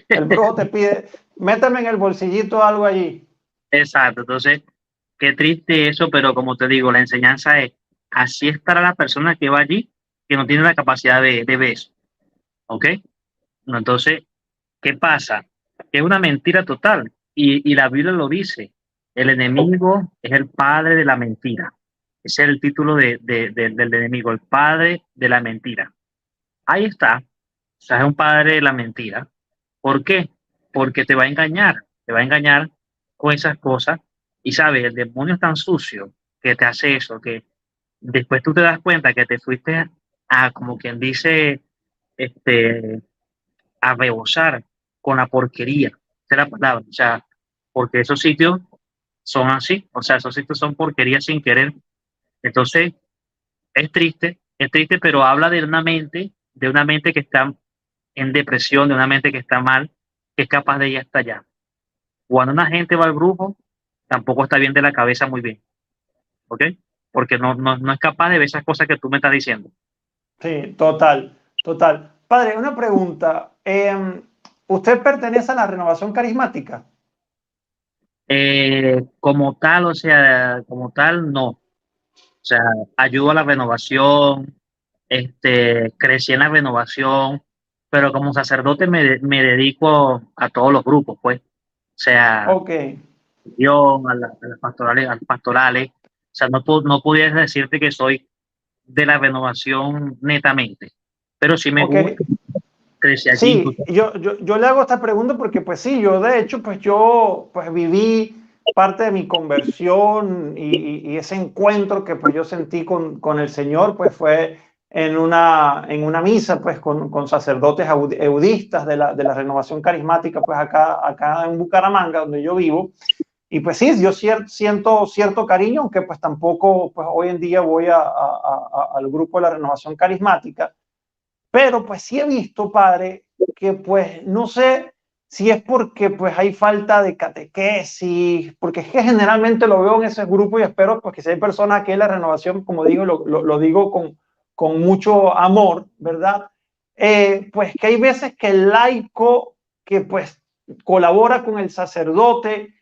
El brujo te pide, méteme en el bolsillito algo allí. exacto, entonces, qué triste eso, pero como te digo, la enseñanza es, así estará la persona que va allí, que no tiene la capacidad de ver eso, ¿ok? No, entonces, ¿qué pasa? Que es una mentira total, y la Biblia lo dice, el enemigo es el padre de la mentira. Ese es el título del enemigo, el padre de la mentira. Ahí está, o sea, es un padre de la mentira. ¿Por qué? Porque te va a engañar con esas cosas. Y sabes, el demonio es tan sucio que te hace eso, que después tú te das cuenta que te fuiste a, como quien dice, este, a rebosar con la porquería. Esa es la palabra. O sea, porque esos sitios son así, o sea, esos sitios son porquería sin querer. Entonces, es triste, pero habla de una mente que está en depresión, de una mente que está mal, que es capaz de ir hasta allá. Cuando una gente va al brujo, tampoco está bien de la cabeza muy bien, ¿ok? Porque no es capaz de ver esas cosas que tú me estás diciendo. Sí, total, total. Padre, una pregunta. ¿Usted pertenece a la renovación carismática? Como tal, o sea, como tal, no. O sea, ayudo a la renovación, crecí en la renovación, pero como sacerdote me dedico a todos los grupos, pues. O sea, Ok, a las pastorales, a las pastorales. O sea, no pudiera decirte que soy de la renovación netamente, pero sí me ok. gusta, crecí allí. Sí, yo le hago esta pregunta porque pues sí, yo de hecho pues yo pues viví parte de mi conversión y ese encuentro que pues yo sentí con el Señor pues fue en una misa, pues con sacerdotes eudistas de la renovación carismática, pues acá en Bucaramanga, donde yo vivo. Y pues sí, yo siento cierto cariño, aunque pues tampoco, pues hoy en día voy al grupo de la renovación carismática, pero pues sí he visto, padre, que pues no sé si es porque pues hay falta de catequesis, porque es que generalmente lo veo en ese grupo y espero pues que si hay personas que en la renovación, como digo, lo digo con mucho amor, ¿verdad? Pues que hay veces que el laico que pues colabora con el sacerdote,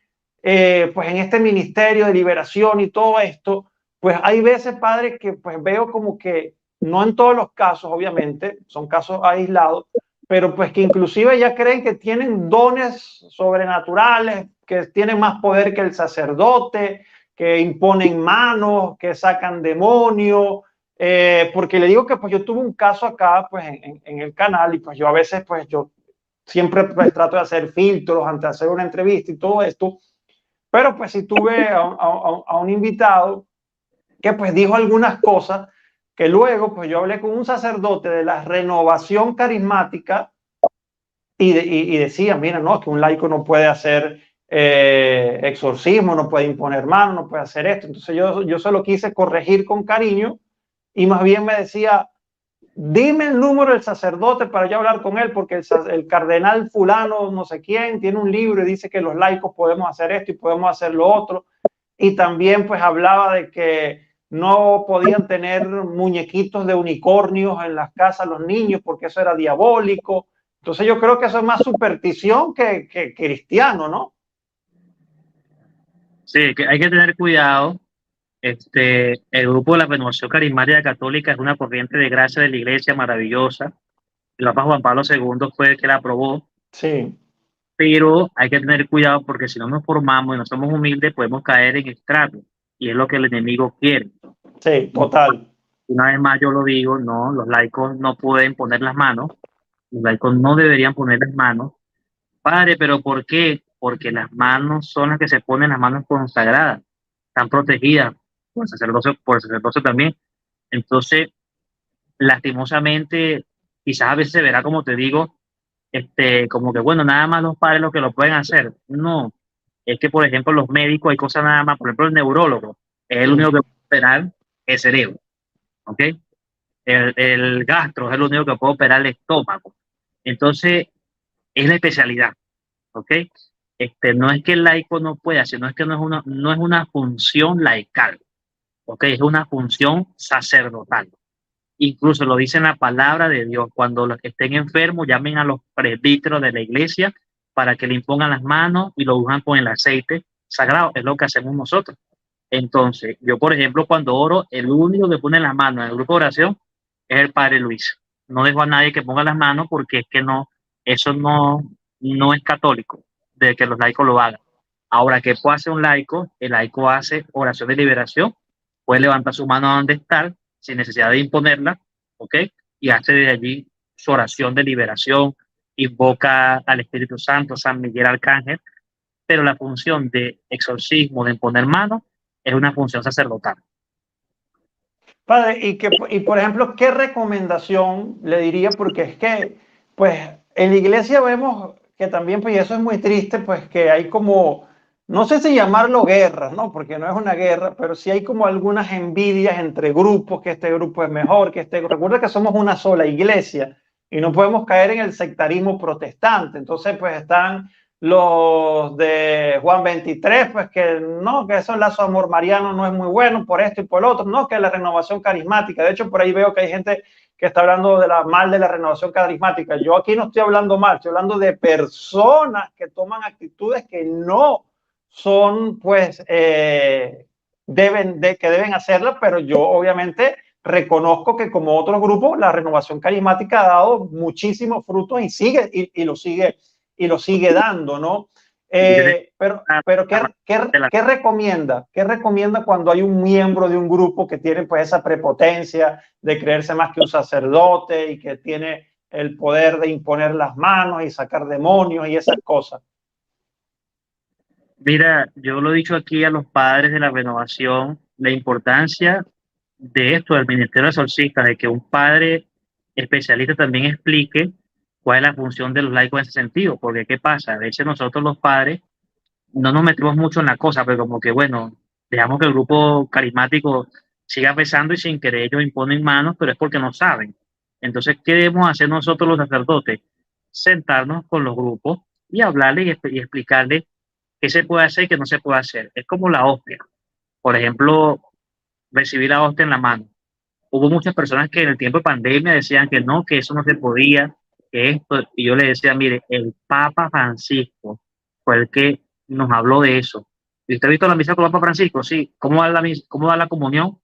pues en este ministerio de liberación y todo esto, pues hay veces, padre, que pues veo como que no en todos los casos, obviamente, son casos aislados, pero pues que inclusive ya creen que tienen dones sobrenaturales, que tienen más poder que el sacerdote, que imponen manos, que sacan demonios, porque le digo que pues yo tuve un caso acá pues en el canal y pues yo a veces pues yo siempre pues trato de hacer filtros antes de hacer una entrevista y todo esto, pero pues si tuve a un invitado que pues dijo algunas cosas que luego pues yo hablé con un sacerdote de la renovación carismática y decía, mira, no, que un laico no puede hacer exorcismo, no puede imponer manos, no puede hacer esto. Entonces yo se lo quise corregir con cariño y más bien me decía, dime el número del sacerdote para yo hablar con él, porque el cardenal fulano, no sé quién, tiene un libro y dice que los laicos podemos hacer esto y podemos hacer lo otro. Y también pues hablaba de que no podían tener muñequitos de unicornios en las casas los niños porque eso era diabólico. Entonces yo creo que eso es más superstición que cristiano, ¿no? Sí, que hay que tener cuidado. El grupo de la Renovación Carismática Católica es una corriente de gracia de la Iglesia maravillosa. El Papa Juan Pablo II fue el que la aprobó, Sí, pero hay que tener cuidado porque si no nos formamos y no somos humildes, podemos caer en estrato, y es lo que el enemigo quiere. sí, total. Una vez más yo lo digo, no, los laicos no pueden poner las manos, los laicos no deberían poner las manos. Padre, pero ¿por qué? Porque las manos son las que se ponen, las manos consagradas, están protegidas por el sacerdocio también. Entonces, lastimosamente, quizás a veces se verá, como te digo, como que bueno, nada más los padres los que lo pueden hacer. No, es que por ejemplo los médicos hay cosas nada más, por ejemplo el neurólogo es el único Sí. que puede operar el cerebro, ¿ok? El gastro es el único que puede operar el estómago. Entonces, es la especialidad, ¿ok? No es que el laico no pueda, sino es que no es una función laical, ¿ok? Es una función sacerdotal. Incluso lo dice en la palabra de Dios, cuando los que estén enfermos llamen a los presbíteros de la iglesia para que le impongan las manos y lo unjan con el aceite sagrado. Es lo que hacemos nosotros. Entonces, yo, por ejemplo, cuando oro, el único que pone las manos en el grupo de oración es el Padre Luis. No dejo a nadie que ponga las manos porque es que no, eso no es católico, de que los laicos lo hagan. Ahora, ¿qué puede hacer un laico? El laico hace oración de liberación, puede levantar su mano donde está, sin necesidad de imponerla, ¿ok? Y hace desde allí su oración de liberación, invoca al Espíritu Santo, San Miguel Arcángel, pero la función de exorcismo, de imponer manos, es una función sacerdotal. Padre, y por ejemplo, ¿qué recomendación le diría? Porque es que, pues, en la iglesia vemos que también, pues, y eso es muy triste, pues, que hay como, no sé si llamarlo guerra, ¿no? Porque no es una guerra, pero sí hay como algunas envidias entre grupos, que este grupo es mejor, que este, recuerda que somos una sola iglesia y no podemos caer en el sectarismo protestante. Entonces, pues, están los de Juan 23, pues que no, que esos lazos amor mariano no es muy bueno por esto y por lo otro, no, que la renovación carismática. De hecho, por ahí veo que hay gente que está hablando mal de la renovación carismática. Yo aquí no estoy hablando mal, estoy hablando de personas que toman actitudes que no son, pues, que deben hacerlas, pero yo obviamente reconozco que como otros grupos, la renovación carismática ha dado muchísimos frutos y sigue, y lo sigue dando, ¿no? Pero ¿qué recomienda? ¿Qué recomienda cuando hay un miembro de un grupo que tiene pues esa prepotencia de creerse más que un sacerdote y que tiene el poder de imponer las manos y sacar demonios y esas cosas? Mira, yo lo he dicho aquí a los padres de la renovación, la importancia de esto del Ministerio de Exorcistas, de que un padre especialista también explique cuál es la función de los laicos en ese sentido, porque ¿qué pasa? A veces nosotros los padres no nos metemos mucho en la cosa, pero como que bueno, dejamos que el grupo carismático siga pesando y sin querer ellos imponen manos, pero es porque no saben. Entonces, ¿qué debemos hacer nosotros los sacerdotes? Sentarnos con los grupos y hablarles y explicarles qué se puede hacer y qué no se puede hacer. Es como la hostia. Por ejemplo, recibir la hostia en la mano. Hubo muchas personas que en el tiempo de pandemia decían que no, que eso no se podía, que esto, y yo le decía, mire, el Papa Francisco fue el que nos habló de eso. ¿Y usted ha visto la misa con el Papa Francisco? Sí. ¿Cómo da la misa, cómo da la comunión?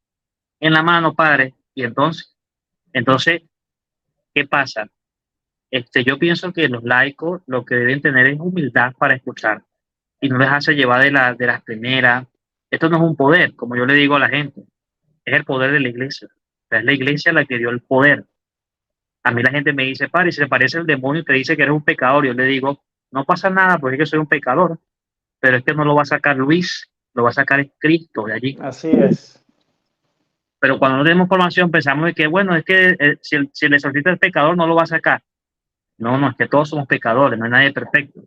En la mano, padre. Y entonces, ¿qué pasa? Yo pienso que los laicos lo que deben tener es humildad para escuchar y no dejarse llevar de las primeras. Esto no es un poder, como yo le digo a la gente, es el poder de la iglesia. Es la iglesia la que dio el poder. A mí la gente me dice, padre, si le parece el demonio y te dice que eres un pecador, yo le digo, no pasa nada, porque es que soy un pecador, pero es que no lo va a sacar Luis, lo va a sacar Cristo de allí. Así es. Pero cuando no tenemos formación pensamos de que, bueno, es que si el exorcista es pecador, no lo va a sacar. No, no, es que todos somos pecadores, no hay nadie perfecto.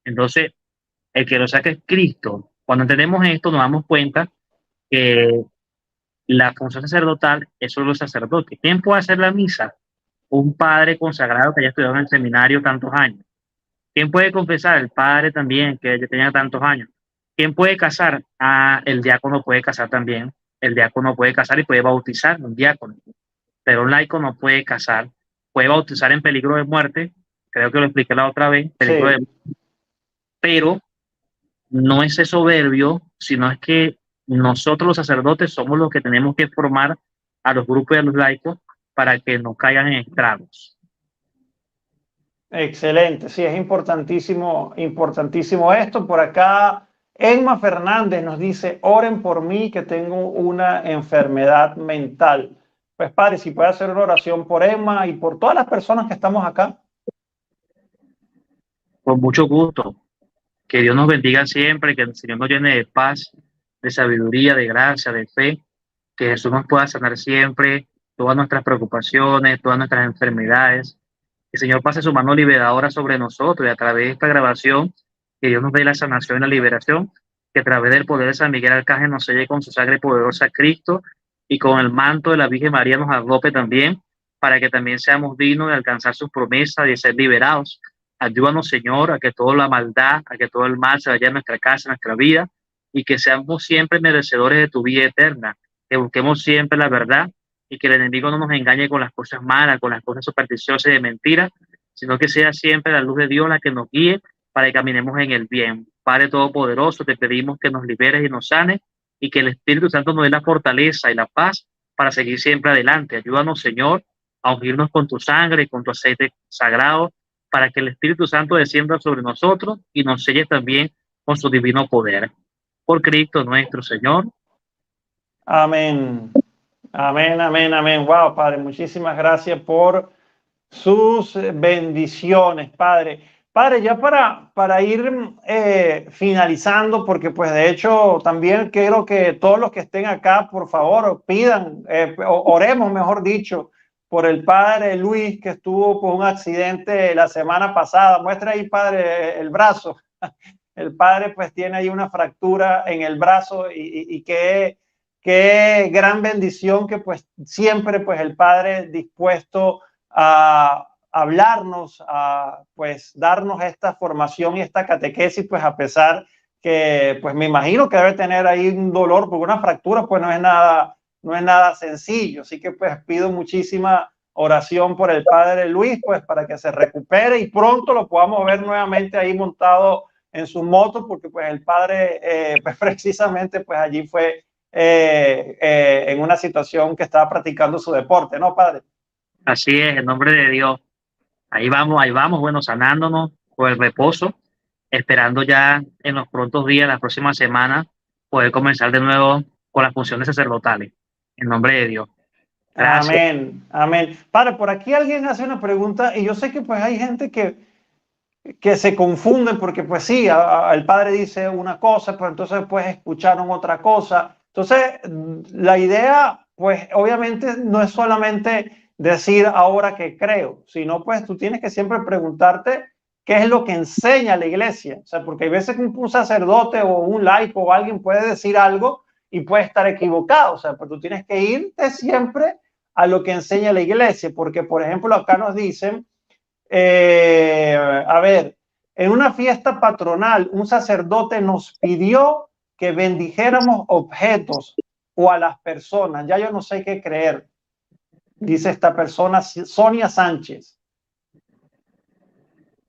Entonces, el que lo saca es Cristo. Cuando entendemos esto, nos damos cuenta que la función sacerdotal es solo los sacerdotes. ¿Quién puede hacer la misa? Un padre consagrado que haya estudiado en el seminario tantos años. ¿Quién puede confesar? El padre también, que tenía tantos años. ¿Quién puede casar? Ah, el diácono puede casar también. El diácono puede casar y puede bautizar, un diácono. Pero un laico no puede casar. Puede bautizar en peligro de muerte. Creo que lo expliqué la otra vez. Peligro de... Sí. Pero no es soberbio, sino es que nosotros los sacerdotes somos los que tenemos que formar a los grupos y a los laicos para que no caigan en estragos. Excelente, sí, es importantísimo, importantísimo esto. Por acá, Emma Fernández nos dice, oren por mí que tengo una enfermedad mental. Pues padre, si puede hacer una oración por Emma y por todas las personas que estamos acá. Con mucho gusto. Que Dios nos bendiga siempre, que el Señor nos llene de paz, de sabiduría, de gracia, de fe, que Jesús nos pueda sanar siempre todas nuestras preocupaciones, todas nuestras enfermedades. Que el Señor pase su mano liberadora sobre nosotros y a través de esta grabación, que Dios nos dé la sanación y la liberación, que a través del poder de San Miguel Arcángel nos selle con su sangre poderosa a Cristo y con el manto de la Virgen María nos arrope también, para que también seamos dignos de alcanzar sus promesas y de ser liberados. Ayúdanos, Señor, a que toda la maldad, a que todo el mal se vaya a nuestra casa, a nuestra vida, y que seamos siempre merecedores de tu vida eterna, que busquemos siempre la verdad y que el enemigo no nos engañe con las cosas malas, con las cosas supersticiosas y de mentiras, sino que sea siempre la luz de Dios la que nos guíe para que caminemos en el bien. Padre Todopoderoso, te pedimos que nos liberes y nos sanes y que el Espíritu Santo nos dé la fortaleza y la paz para seguir siempre adelante. Ayúdanos, Señor, a ungirnos con tu sangre y con tu aceite sagrado, para que el Espíritu Santo descienda sobre nosotros y nos selle también con su divino poder. Por Cristo nuestro Señor. Amén. Amén, amén, amén. Wow, Padre, muchísimas gracias por sus bendiciones, Padre. Padre, ya para ir finalizando, porque pues de hecho también quiero que todos los que estén acá, por favor, pidan, oremos, mejor dicho, por el Padre Luis que estuvo con un accidente la semana pasada. Muestra ahí, Padre, el brazo. El Padre pues tiene ahí una fractura en el brazo y qué gran bendición que pues siempre pues el Padre dispuesto a hablarnos, a pues darnos esta formación y esta catequesis, pues a pesar que pues me imagino que debe tener ahí un dolor porque una fractura pues no es nada sencillo. Así que pues pido muchísima oración por el Padre Luis, pues para que se recupere y pronto lo podamos ver nuevamente ahí montado en su moto, porque pues el Padre pues precisamente pues allí fue en una situación que estaba practicando su deporte, ¿no, Padre? Así es, en nombre de Dios. Ahí vamos, bueno, sanándonos por el reposo, esperando ya en los prontos días, la próxima semana, poder comenzar de nuevo con las funciones sacerdotales. En nombre de Dios. Gracias. Amén, amén. Padre, por aquí alguien hace una pregunta y yo sé que pues hay gente que se confunden porque pues sí, el Padre dice una cosa, pero entonces pues escucharon otra cosa. Entonces, la idea pues obviamente no es solamente decir ahora que creo, sino pues tú tienes que siempre preguntarte qué es lo que enseña la iglesia. O sea, porque hay veces que un sacerdote o un laico o alguien puede decir algo y puede estar equivocado. O sea, pues tú tienes que irte siempre a lo que enseña la iglesia, porque por ejemplo acá nos dicen, a ver, en una fiesta patronal un sacerdote nos pidió que bendijéramos objetos o a las personas. Ya yo no sé qué creer, dice esta persona, Sonia Sánchez.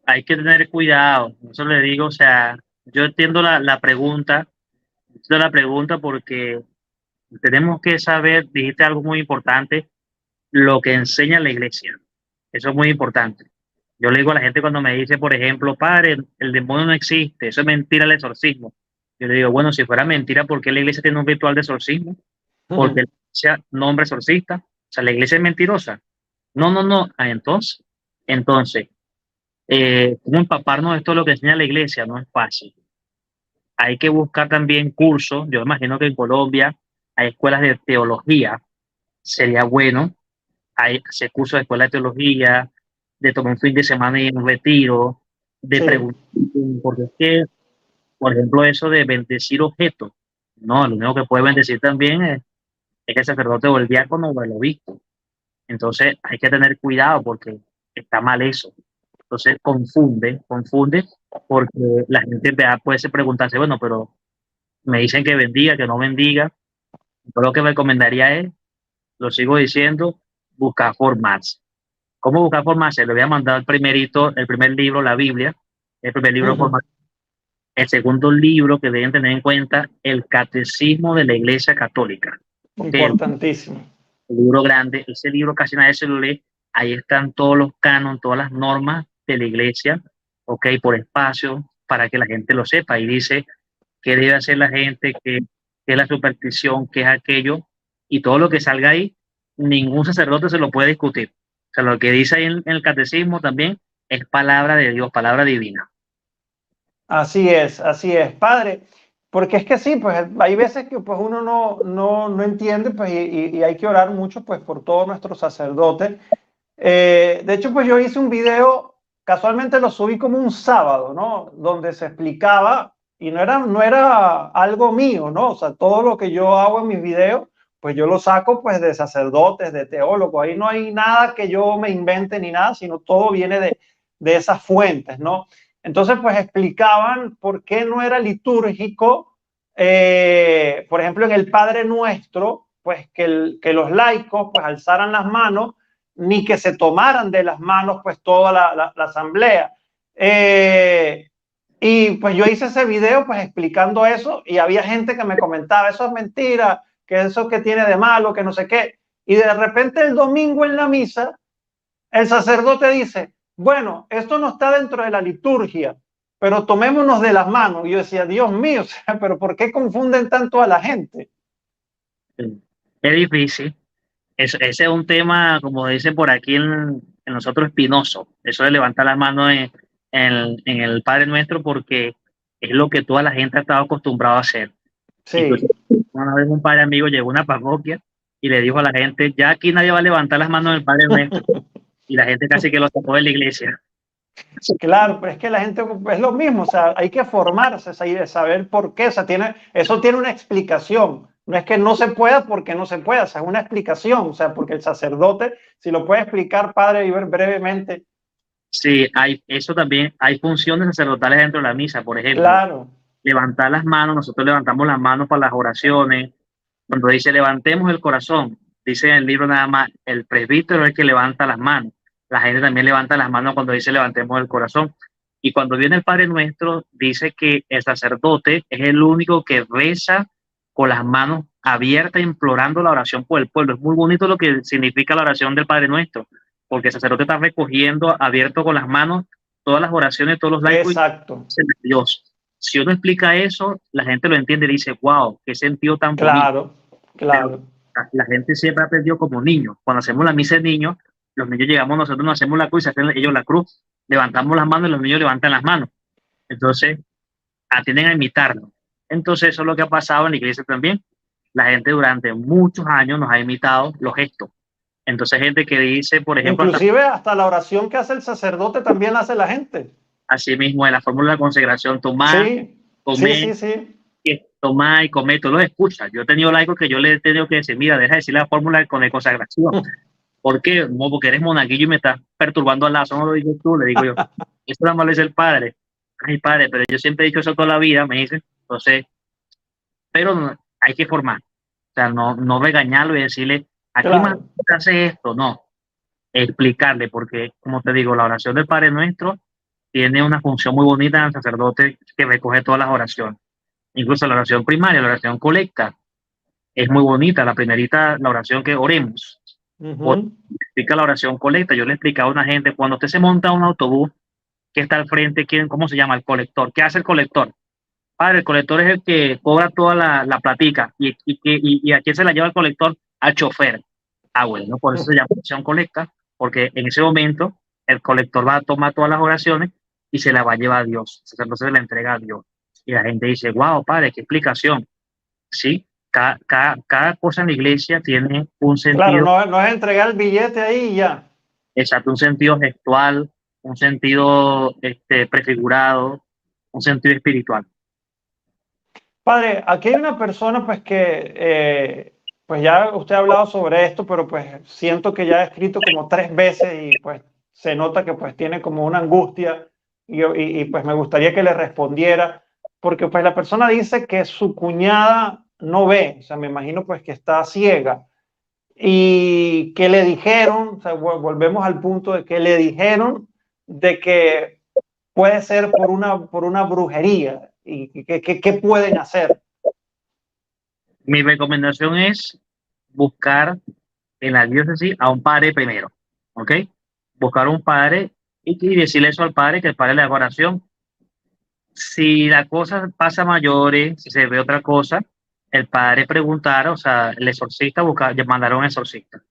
Hay que tener cuidado, eso le digo, o sea, yo entiendo la pregunta porque tenemos que saber, dijiste algo muy importante, lo que enseña la iglesia. Eso es muy importante. Yo le digo a la gente cuando me dice, por ejemplo, padre, el demonio no existe, eso es mentira el exorcismo. Yo le digo, bueno, si fuera mentira, ¿por qué la iglesia tiene un ritual de exorcismo? Porque la iglesia nombra exorcista. O sea, la iglesia es mentirosa. No, no, no. Ah, entonces, ¿cómo empaparnos de esto de lo que enseña la iglesia? No es fácil. Hay que buscar también cursos. Yo imagino que en Colombia hay escuelas de teología. Sería bueno hay hacer cursos de escuela de teología, de tomar un fin de semana y un retiro, de Sí, preguntar, porque es que, por ejemplo, eso de bendecir objetos, no, lo único que puede bendecir también es el sacerdote o el diácono o el obispo. Entonces hay que tener cuidado porque está mal eso. Entonces confunde, porque la gente puede preguntarse, bueno, pero me dicen que bendiga, que no bendiga. Yo lo que me recomendaría es, lo sigo diciendo, buscar formarse. ¿Cómo buscar formarse? Le voy a mandar el primer libro, la Biblia, el primer libro de formación. El segundo libro que deben tener en cuenta, el Catecismo de la Iglesia Católica. ¿Ok? importantísimo. El libro grande, ese libro casi nadie se lo lee. Ahí están todos los cánones, todas las normas de la Iglesia, ¿ok? Por espacio, para que la gente lo sepa. Y dice qué debe hacer la gente, qué es la superstición, qué es aquello. Y todo lo que salga ahí, ningún sacerdote se lo puede discutir. O sea, lo que dice ahí en el catecismo también es palabra de Dios, palabra divina. Así es, padre, porque es que sí, pues hay veces que pues uno no entiende, pues y hay que orar mucho pues por todos nuestros sacerdotes. De hecho, pues yo hice un video, casualmente lo subí como un sábado, ¿no? Donde se explicaba, y no era algo mío, ¿no? O sea, todo lo que yo hago en mis videos, pues yo lo saco pues de sacerdotes, de teólogos, ahí no hay nada que yo me invente ni nada, sino todo viene de esas fuentes, ¿no? Entonces, pues explicaban por qué no era litúrgico, por ejemplo, en el Padre Nuestro, pues que los laicos pues alzaran las manos ni que se tomaran de las manos pues toda la asamblea. Y pues yo hice ese video pues explicando eso y había gente que me comentaba, eso es mentira, que eso que tiene de malo, que no sé qué. Y de repente el domingo en la misa, el sacerdote dice, bueno, esto no está dentro de la liturgia, pero tomémonos de las manos. Y yo decía, Dios mío, o sea, pero ¿por qué confunden tanto a la gente? Es difícil. Ese es un tema, como dicen por aquí en nosotros, espinoso. Eso de levantar las manos en el Padre Nuestro, porque es lo que toda la gente ha estado acostumbrado a hacer. Incluso Sí, una vez un padre amigo llegó a una parroquia y le dijo a la gente, ya aquí nadie va a levantar las manos en el Padre Nuestro. Y la gente casi que lo sacó de la iglesia. claro, pero es que la gente es lo mismo, o sea, hay que formarse, saber por qué, o sea, eso tiene una explicación. No es que no se pueda porque no se pueda, o sea, es una explicación, o sea, porque el sacerdote, si lo puede explicar, padre, brevemente, Sí, eso también, hay funciones sacerdotales dentro de la misa, por ejemplo, claro, levantar las manos, nosotros levantamos las manos para las oraciones. Cuando dice levantemos el corazón, dice en el libro nada más, el presbítero es el que levanta las manos. La gente también levanta las manos cuando dice levantemos el corazón. Y cuando viene el Padre Nuestro, dice que el sacerdote es el único que reza con las manos abiertas, implorando la oración por el pueblo. Es muy bonito lo que significa la oración del Padre Nuestro, porque el sacerdote está recogiendo, abierto con las manos, todas las oraciones de todos los laicos y exacto, dice, Dios. Si uno explica eso, la gente lo entiende y dice, wow, qué sentido tan bonito. claro, Pero claro, la gente siempre ha aprendido como niños. Cuando hacemos la misa de niños, los niños llegamos, nosotros nos hacemos la cruz, hacen ellos la cruz, levantamos las manos y los niños levantan las manos. Entonces, atienden a imitarlo. Entonces, eso es lo que ha pasado en la iglesia también. la gente durante muchos años nos ha imitado los gestos. Entonces, gente que dice, por ejemplo, Inclusive hasta la oración que hace el sacerdote también la hace la gente. así mismo en la fórmula de la consagración, tomar, Sí, sí, comer, sí, sí. tomar y comer, tú lo escuchas. Yo he tenido laicos que yo le he tenido que decir, mira, deja de decir la fórmula de consagración. ¿Por qué? No, porque eres monaguillo y me estás perturbando al lado. Eso no lo dices tú, le digo yo. Eso nada más lo dice el padre. Ay, padre, pero yo siempre he dicho eso toda la vida, me dice. Entonces, pero hay que formar. O sea, no regañarlo y decirle, aquí más Claro. se hace esto. No, explicarle, porque, como te digo, la oración del Padre Nuestro tiene una función muy bonita en el sacerdote que recoge todas las oraciones. Incluso la oración primaria, la oración colecta, es muy bonita. La primerita, la oración que oremos. Ujú. Explica la oración colecta. Yo le explicaba a una gente, cuando usted se monta a un autobús que está al frente, ¿cómo se llama? El colector. ¿Qué hace el colector? Padre, el colector es el que cobra toda la platica. ¿Y a quién se la lleva el colector? Al chofer. Ah, bueno, por eso se llama oración colecta, porque en ese momento el colector va a tomar todas las oraciones y se la va a llevar a Dios. Entonces se la entrega a Dios. Y la gente dice, wow, padre, qué explicación. Sí, cada cosa en la iglesia tiene un Claro, sentido no es entregar el billete ahí y ya. exacto, un sentido gestual, un sentido prefigurado, un sentido espiritual. Padre, aquí hay una persona pues que, pues ya usted ha hablado sobre esto, pero pues siento que ya ha escrito como 3 veces y pues se nota que pues tiene como una angustia y pues me gustaría que le respondiera, porque pues la persona dice que su cuñada no ve, o sea, me imagino pues que está ciega y que le dijeron, o sea, volvemos al punto de que le dijeron de que puede ser por una brujería y qué pueden hacer. Mi recomendación es buscar en la diócesis a un padre primero, ¿ok? Buscar un padre y decirle eso al padre, que el padre le haga oración. Si la cosa pasa a mayores, si se ve otra cosa, el padre preguntar, o sea, el exorcista buscar, mandar a un exorcista.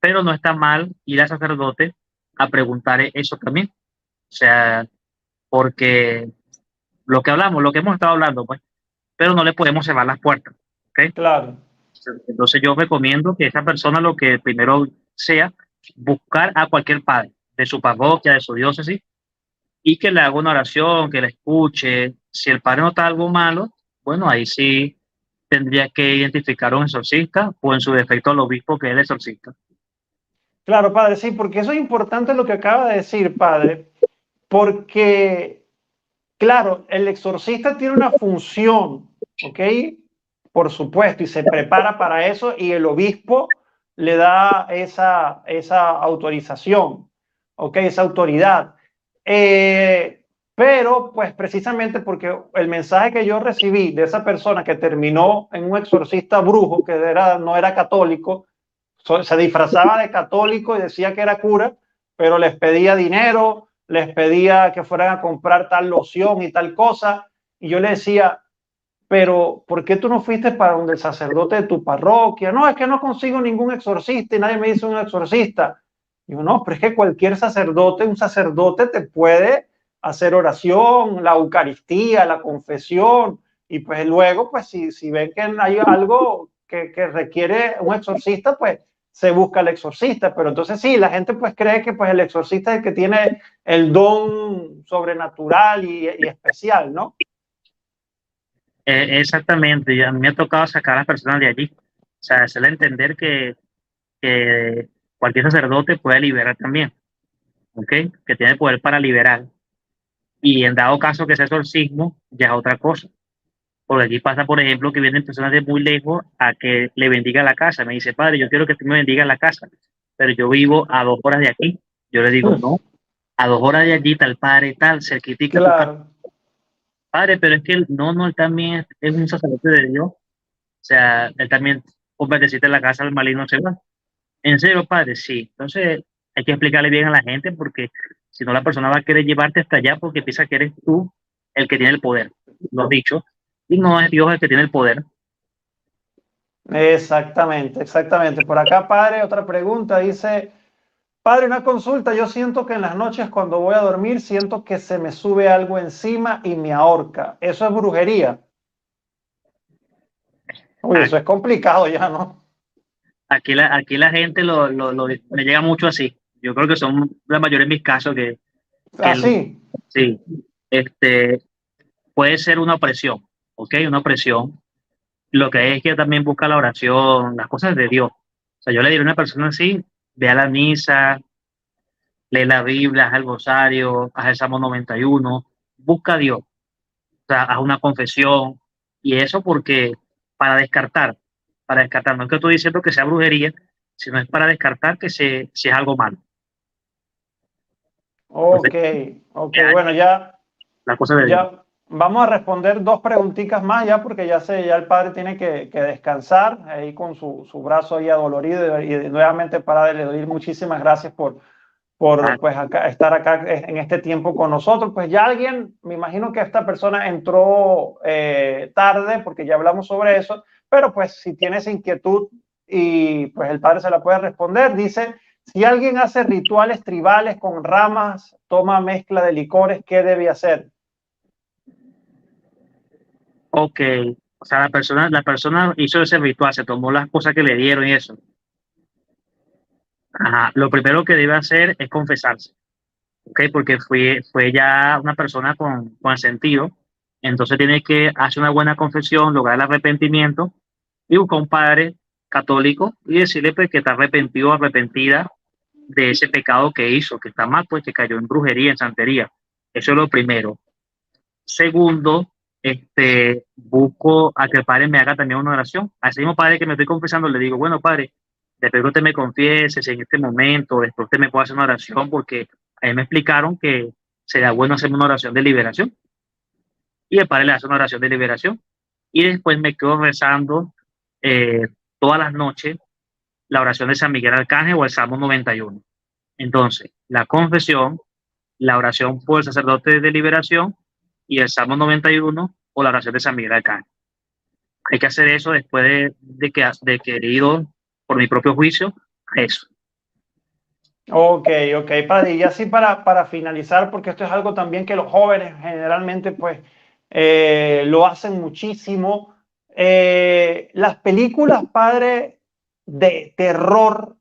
Pero no está mal ir al sacerdote a preguntar eso también. O sea, porque lo que hablamos, lo que hemos estado hablando, pues, pero no le podemos cerrar las puertas, ¿ok? Claro. Entonces yo recomiendo que esa persona lo que primero sea buscar a cualquier padre de su parroquia, de su diócesis, y que le haga una oración, que le escuche. Si el padre nota algo malo, bueno, ahí sí tendría que identificar a un exorcista o en su defecto al obispo que es el exorcista. Claro, padre, sí, porque eso es importante lo que acaba de decir, padre, porque, claro, el exorcista tiene una función, ¿ok? Por supuesto, y se prepara para eso y el obispo le da esa autorización, ¿ok? Esa autoridad. Pero, pues precisamente porque el mensaje que yo recibí de esa persona que terminó en un exorcista brujo, que no era católico, se disfrazaba de católico y decía que era cura, pero les pedía dinero, les pedía que fueran a comprar tal loción y tal cosa. Y yo le decía, pero ¿por qué tú no fuiste para donde el sacerdote de tu parroquia? No, es que no consigo ningún exorcista y nadie me dice un exorcista. Digo, no, pero es que cualquier sacerdote, un sacerdote te puede hacer oración, la Eucaristía, la confesión, y pues luego, pues si ven que hay algo que requiere un exorcista, pues se busca el exorcista. Pero entonces sí, la gente pues cree que pues el exorcista es el que tiene el don sobrenatural y especial, ¿no? Exactamente, y a mí me ha tocado sacar a las personas de allí. O sea, hacerle entender que cualquier sacerdote puede liberar también, ¿ok? Que tiene poder para liberar. Y en dado caso que sea exorcismo, ya es otra cosa. Por allí pasa, por ejemplo, que vienen personas de muy lejos a que le bendiga la casa. Me dice, padre, yo quiero que tú me bendiga la casa, pero yo vivo a 2 horas de aquí. Yo le digo, no, a 2 horas de allí, tal padre, tal, cerquitica tu casa. Claro. Padre, pero es que él también es un sacerdote de Dios. O sea, él también, por bendecirte la casa, el maligno se va. ¿En serio, padre? Sí. Entonces, hay que explicarle bien a la gente porque si no, la persona va a querer llevarte hasta allá porque piensa que eres tú el que tiene el poder. Lo has dicho. Y no es Dios el que tiene el poder. Exactamente, exactamente. Por acá, padre, otra pregunta. Dice, padre, una consulta. Yo siento que en las noches cuando voy a dormir, siento que se me sube algo encima y me ahorca. ¿Eso es brujería? Uy, eso es complicado ya, ¿no? Aquí la gente me llega mucho así. Yo creo que son la mayoría de mis casos que Así. sí, este, puede ser una opresión, ¿ok? Una opresión. Lo que es que también busca la oración, las cosas de Dios. O sea, yo le diría a una persona así, ve a la misa, lee la Biblia, haz el rosario, haz el Salmo 91, busca a Dios, o sea, haz una confesión. Y eso porque, para descartar, para descartar, no es que estoy diciendo que sea brujería, sino es para descartar que si es algo malo. Entonces, Ok, ok. Bueno, ya, las cosas de Dios. ya vamos a responder dos preguntitas más ya, porque ya sé, ya el padre tiene que descansar ahí con su brazo ahí adolorido y nuevamente para le doy muchísimas gracias Ah, por pues estar acá en este tiempo con nosotros. Pues ya alguien, me imagino que esta persona entró tarde porque ya hablamos sobre eso, pero pues si tienes inquietud y pues el padre se la puede responder, dice, si alguien hace rituales tribales con ramas, toma mezcla de licores, ¿qué debe hacer? ok, o sea, la persona hizo ese ritual, se tomó las cosas que le dieron y eso. Ajá, lo primero que debe hacer es confesarse, ¿ok? Porque fue ya una persona con sentido, entonces tiene que hacer una buena confesión, lograr el arrepentimiento y buscar un padre católico y decirle pues, que está arrepentido o arrepentida de ese pecado que hizo, que está mal, pues que cayó en brujería, en santería. Eso es lo primero. Segundo, busco a que el padre me haga también una oración. A ese mismo padre que me estoy confesando, le digo, bueno, padre, después que usted me confieses en este momento, después usted me puede hacer una oración, porque a mí me explicaron que sería bueno hacer una oración de liberación. Y el padre le hace una oración de liberación. Y después me quedo rezando eh, todas las noches la oración de San Miguel Arcángel o el Salmo 91. Entonces, la confesión, la oración por el sacerdote de liberación y el Salmo 91 o la oración de San Miguel Arcángel. Hay que hacer eso después de que he ido por mi propio juicio a eso. Ok, ok, padre. Y así para finalizar, porque esto es algo también que los jóvenes generalmente pues lo hacen muchísimo. Las películas, padre, de terror,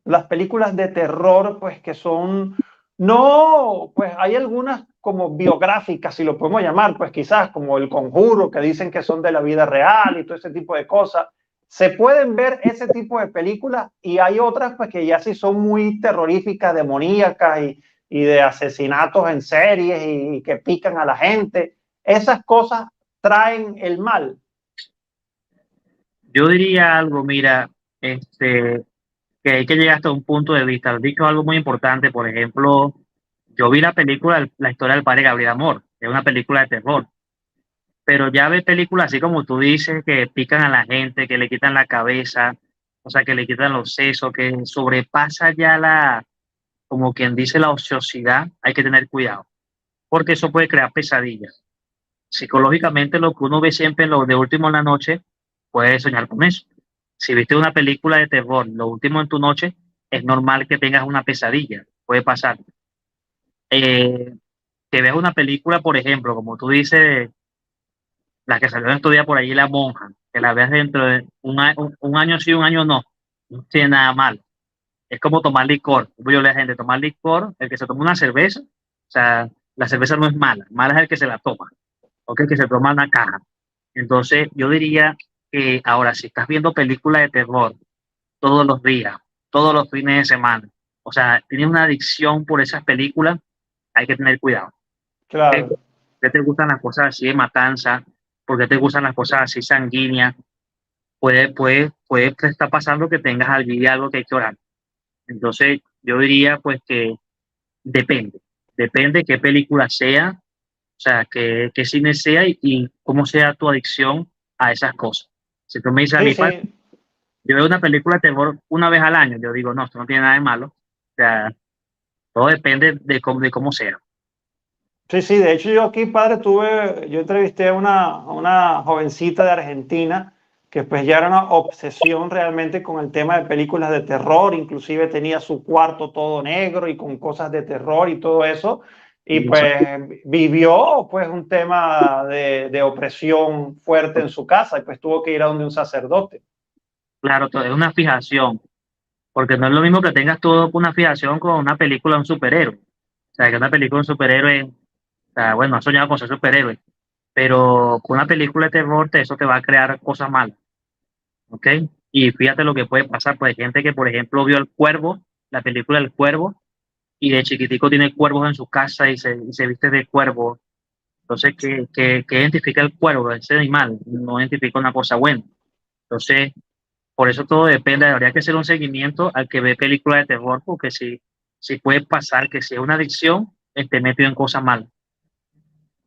las películas de terror, pues que son, no, pues hay algunas como biográficas, si lo podemos llamar, pues quizás como El Conjuro, que dicen que son de la vida real y todo ese tipo de cosas. Se pueden ver ese tipo de películas y hay otras pues que ya sí son muy terroríficas, demoníacas y de asesinatos en series y que pican a la gente. Esas cosas traen el mal. Yo diría algo, mira, que hay que llegar hasta un punto de vista. Has dicho algo muy importante, por ejemplo, yo vi la película La historia del padre Gabriel Amor, es una película de terror, pero ya ve películas así como tú dices, que pican a la gente, que le quitan la cabeza, o sea, que le quitan los sesos, que sobrepasa ya como quien dice, la ociosidad, hay que tener cuidado, porque eso puede crear pesadillas. Psicológicamente, lo que uno ve siempre en lo de último en la noche, puede soñar con eso. Si viste una película de terror, lo último en tu noche, es normal que tengas una pesadilla, puede pasar. Eh, que veas una película, por ejemplo, como tú dices, la que salió en estos días por ahí, La Monja, que la veas dentro de un año sí, un año no, no tiene nada mal. Es como tomar licor. Como yo le digo a la gente, tomar licor, el que se toma una cerveza, o sea, la cerveza no es mala, mala es el que se la toma, o que el que se toma una caja. Entonces, yo diría que ahora, si estás viendo películas de terror todos los días, todos los fines de semana, o sea, tienes una adicción por esas películas, hay que tener cuidado. ¿Ok? Claro. ¿Por qué te gustan las cosas así de matanza? ¿Por qué te gustan las cosas así sanguíneas? Puede estar pasando que tengas algo que hay que orar. Entonces, yo diría pues que depende. Depende qué película sea, o sea, qué cine sea y cómo sea tu adicción a esas cosas. Si tú me dices a Sí, mí, sí. yo veo una película de terror una vez al año, yo digo, no, esto no tiene nada de malo. O sea, todo depende de cómo sea. Sí, sí, de hecho yo aquí, padre, yo entrevisté a una jovencita de Argentina que pues ya era una obsesión realmente con el tema de películas de terror, inclusive tenía su cuarto todo negro y con cosas de terror y todo eso. y pues vivió pues un tema de opresión fuerte en su casa y pues tuvo que ir a donde un sacerdote. Claro, es una fijación, porque no es lo mismo que tengas tú una fijación con una película de un superhéroe. O sea, que una película de un superhéroe, o sea, bueno, has soñado con ser superhéroe, pero con una película de terror eso te va a crear cosas malas, ¿ok? Y fíjate lo que puede pasar, pues hay gente que, por ejemplo, vio El Cuervo, la película El Cuervo, y de chiquitico tiene cuervos en su casa y se viste de cuervo. Entonces, ¿qué identifica el cuervo? Ese animal no identifica una cosa buena. Entonces, por eso todo depende, habría que hacer un seguimiento al que ve películas de terror, porque si puede pasar que si es una adicción, esté metido en cosas malas.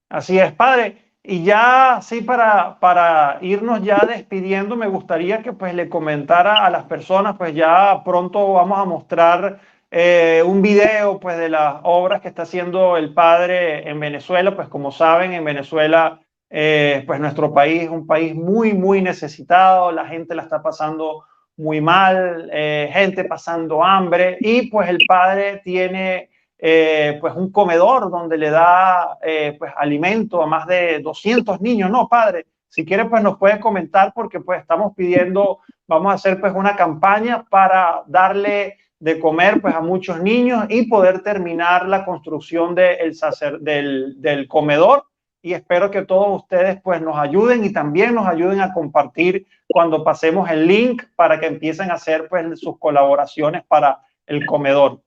Así es, padre. Y ya, sí, para irnos ya despidiendo, me gustaría que pues le comentara a las personas, pues ya pronto vamos a mostrar un video pues de las obras que está haciendo el padre en Venezuela. Pues como saben, en Venezuela, pues nuestro país es un país muy, muy necesitado, la gente la está pasando muy mal, gente pasando hambre y pues el padre tiene pues un comedor donde le da pues alimento a más de 200 niños, ¿no, padre? Si quiere, pues nos puede comentar porque pues estamos pidiendo, vamos a hacer pues una campaña para darle de comer pues a muchos niños y poder terminar la construcción del comedor. Y espero que todos ustedes pues nos ayuden y también nos ayuden a compartir cuando pasemos el link para que empiecen a hacer pues sus colaboraciones para el comedor.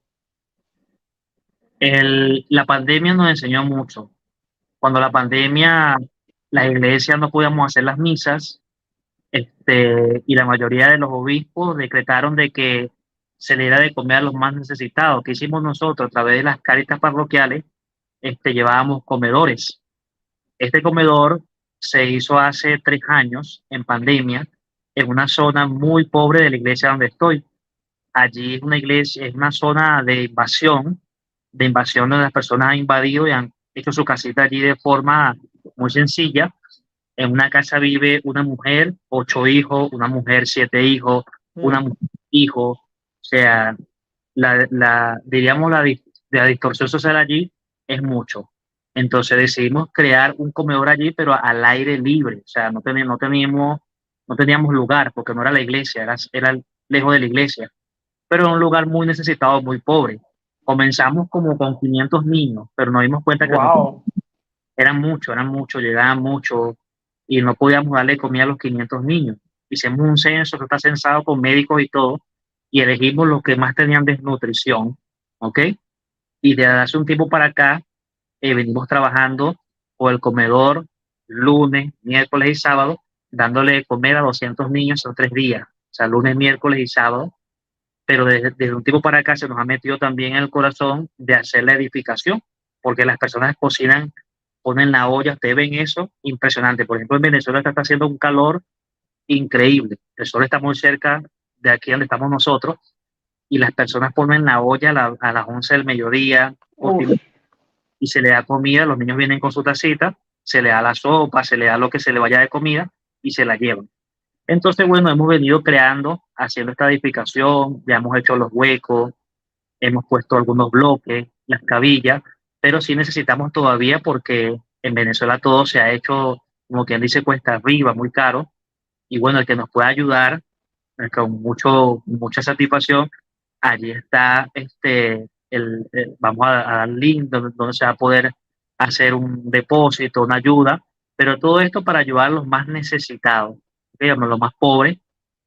La pandemia nos enseñó mucho. Cuando la pandemia, las iglesias no podíamos hacer las misas, y la mayoría de los obispos decretaron de que se le diera de comer a los más necesitados. ¿Qué hicimos nosotros? A través de las cáritas parroquiales, llevábamos comedores. Este comedor se hizo hace 3 años, en pandemia, en una zona muy pobre de la iglesia donde estoy. Allí es una iglesia, es una zona de invasión donde las personas han invadido y han hecho su casita allí de forma muy sencilla. En una casa vive una mujer, 8 hijos, una mujer, 7 hijos, una mujer, hijo. O sea, diríamos la distorsión social allí es mucho. Entonces decidimos crear un comedor allí, pero al aire libre. O sea, no teníamos lugar porque no era la iglesia, era lejos de la iglesia, pero era un lugar muy necesitado, muy pobre. Comenzamos como con 500 niños, pero nos dimos cuenta que no Wow. eran muchos, llegaban muchos y no podíamos darle comida a los 500 niños. Hicimos un censo que está censado con médicos y todo, y elegimos los que más tenían desnutrición, ¿ok? Y desde hace un tiempo para acá venimos trabajando por el comedor lunes, miércoles y sábado, dándole de comer a 200 niños en 3 días, o sea, lunes, miércoles y sábado, pero desde un tiempo para acá se nos ha metido también en el corazón de hacer la edificación, porque las personas cocinan, ponen la olla, ustedes ven eso, impresionante. Por ejemplo, en Venezuela está haciendo un calor increíble, el sol está muy cerca de aquí donde estamos nosotros, y las personas ponen la olla a las 11 del mediodía, Uf. y se le da comida, los niños vienen con su tacita, se le da la sopa, se le da lo que se le vaya de comida, y se la llevan. Entonces, bueno, hemos venido creando, haciendo esta edificación, ya hemos hecho los huecos, hemos puesto algunos bloques, las cabillas, pero sí necesitamos todavía porque en Venezuela todo se ha hecho, como quien dice, cuesta arriba, muy caro, y bueno, el que nos pueda ayudar con mucha satisfacción, allí está, vamos a dar link donde se va a poder hacer un depósito, una ayuda, pero todo esto para ayudar a los más necesitados, digamos, los más pobres,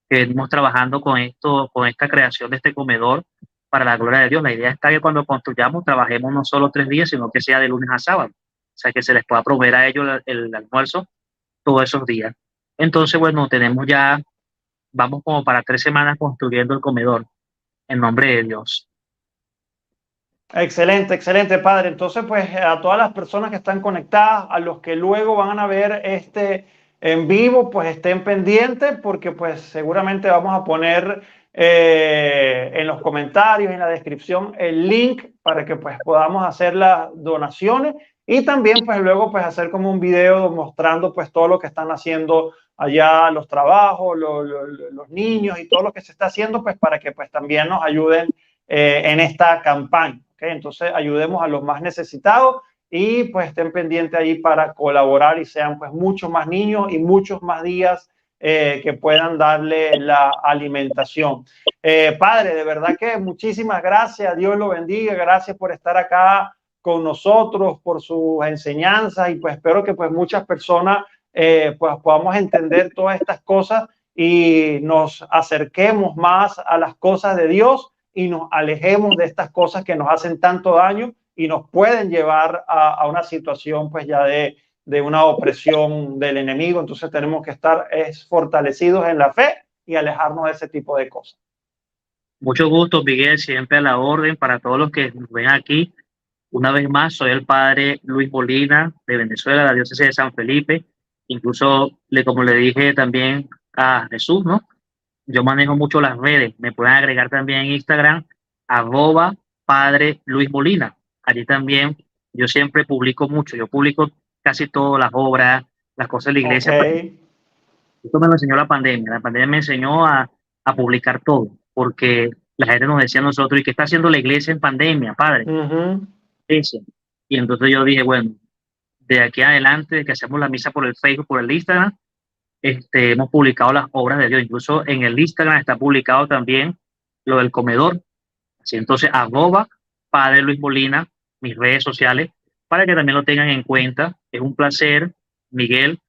que venimos trabajando con esto, con esta creación de este comedor para la gloria de Dios. La idea está que cuando construyamos trabajemos no solo 3 días, sino que sea de lunes a sábado. O sea, que se les pueda proveer a ellos el almuerzo todos esos días. Entonces, bueno, vamos como para 3 semanas construyendo el comedor, en nombre de Dios. Excelente, excelente, padre. Entonces, pues a todas las personas que están conectadas, a los que luego van a ver este en vivo, pues estén pendientes porque pues seguramente vamos a poner en los comentarios, en la descripción, el link para que pues podamos hacer las donaciones y también pues luego pues hacer como un video mostrando pues todo lo que están haciendo allá, los trabajos, los niños y todo lo que se está haciendo pues para que pues también nos ayuden en esta campaña. ¿Okay? Entonces ayudemos a los más necesitados y pues estén pendientes ahí para colaborar y sean pues muchos más niños y muchos más días que puedan darle la alimentación. Padre, de verdad que muchísimas gracias, Dios lo bendiga, gracias por estar acá con nosotros, por sus enseñanzas y pues espero que pues muchas personas pues podamos entender todas estas cosas y nos acerquemos más a las cosas de Dios y nos alejemos de estas cosas que nos hacen tanto daño y nos pueden llevar a una situación pues ya de una opresión del enemigo. Entonces tenemos que estar fortalecidos en la fe y alejarnos de ese tipo de cosas. Mucho gusto, Miguel, siempre a la orden para todos los que nos ven aquí. Una vez más, soy el padre Luis Molina de Venezuela, la diócesis de San Felipe. Incluso, como le dije también a Jesús, ¿no? Yo manejo mucho las redes. Me pueden agregar también en Instagram, @padre Luis Molina. Allí también yo siempre publico mucho. Yo publico casi todas las obras, las cosas de la iglesia. Okay. Esto me lo enseñó la pandemia. La pandemia me enseñó a publicar todo, porque la gente nos decía a nosotros, ¿y qué está haciendo la iglesia en pandemia, padre? Eso. Y entonces yo dije, bueno, de aquí adelante, de que hacemos la misa por el Facebook, por el Instagram, hemos publicado las obras de Dios. Incluso en el Instagram está publicado también lo del comedor. Así entonces, @padre Luis Molina, mis redes sociales, para que también lo tengan en cuenta. Es un placer, Miguel,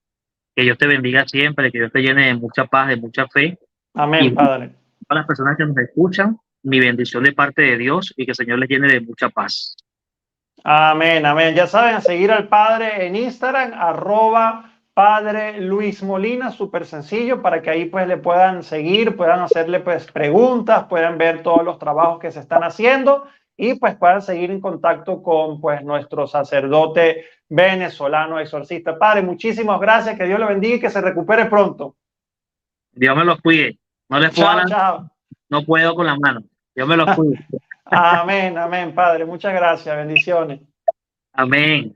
que Dios te bendiga siempre, que Dios te llene de mucha paz, de mucha fe. Amén, Y Padre. para las personas que nos escuchan, mi bendición de parte de Dios y que el Señor les llene de mucha paz. Amén, amén. Ya saben, a seguir al Padre en Instagram, @Padre Luis Molina, súper sencillo, para que ahí pues le puedan seguir, puedan hacerle pues preguntas, puedan ver todos los trabajos que se están haciendo y pues puedan seguir en contacto con pues nuestro sacerdote venezolano exorcista. Padre, muchísimas gracias, que Dios le bendiga y que se recupere pronto. Dios me los cuide. No les puedo Chao, chao. No puedo con la mano. Dios me los cuide. Amén, amén, Padre. Muchas gracias. Bendiciones. Amén.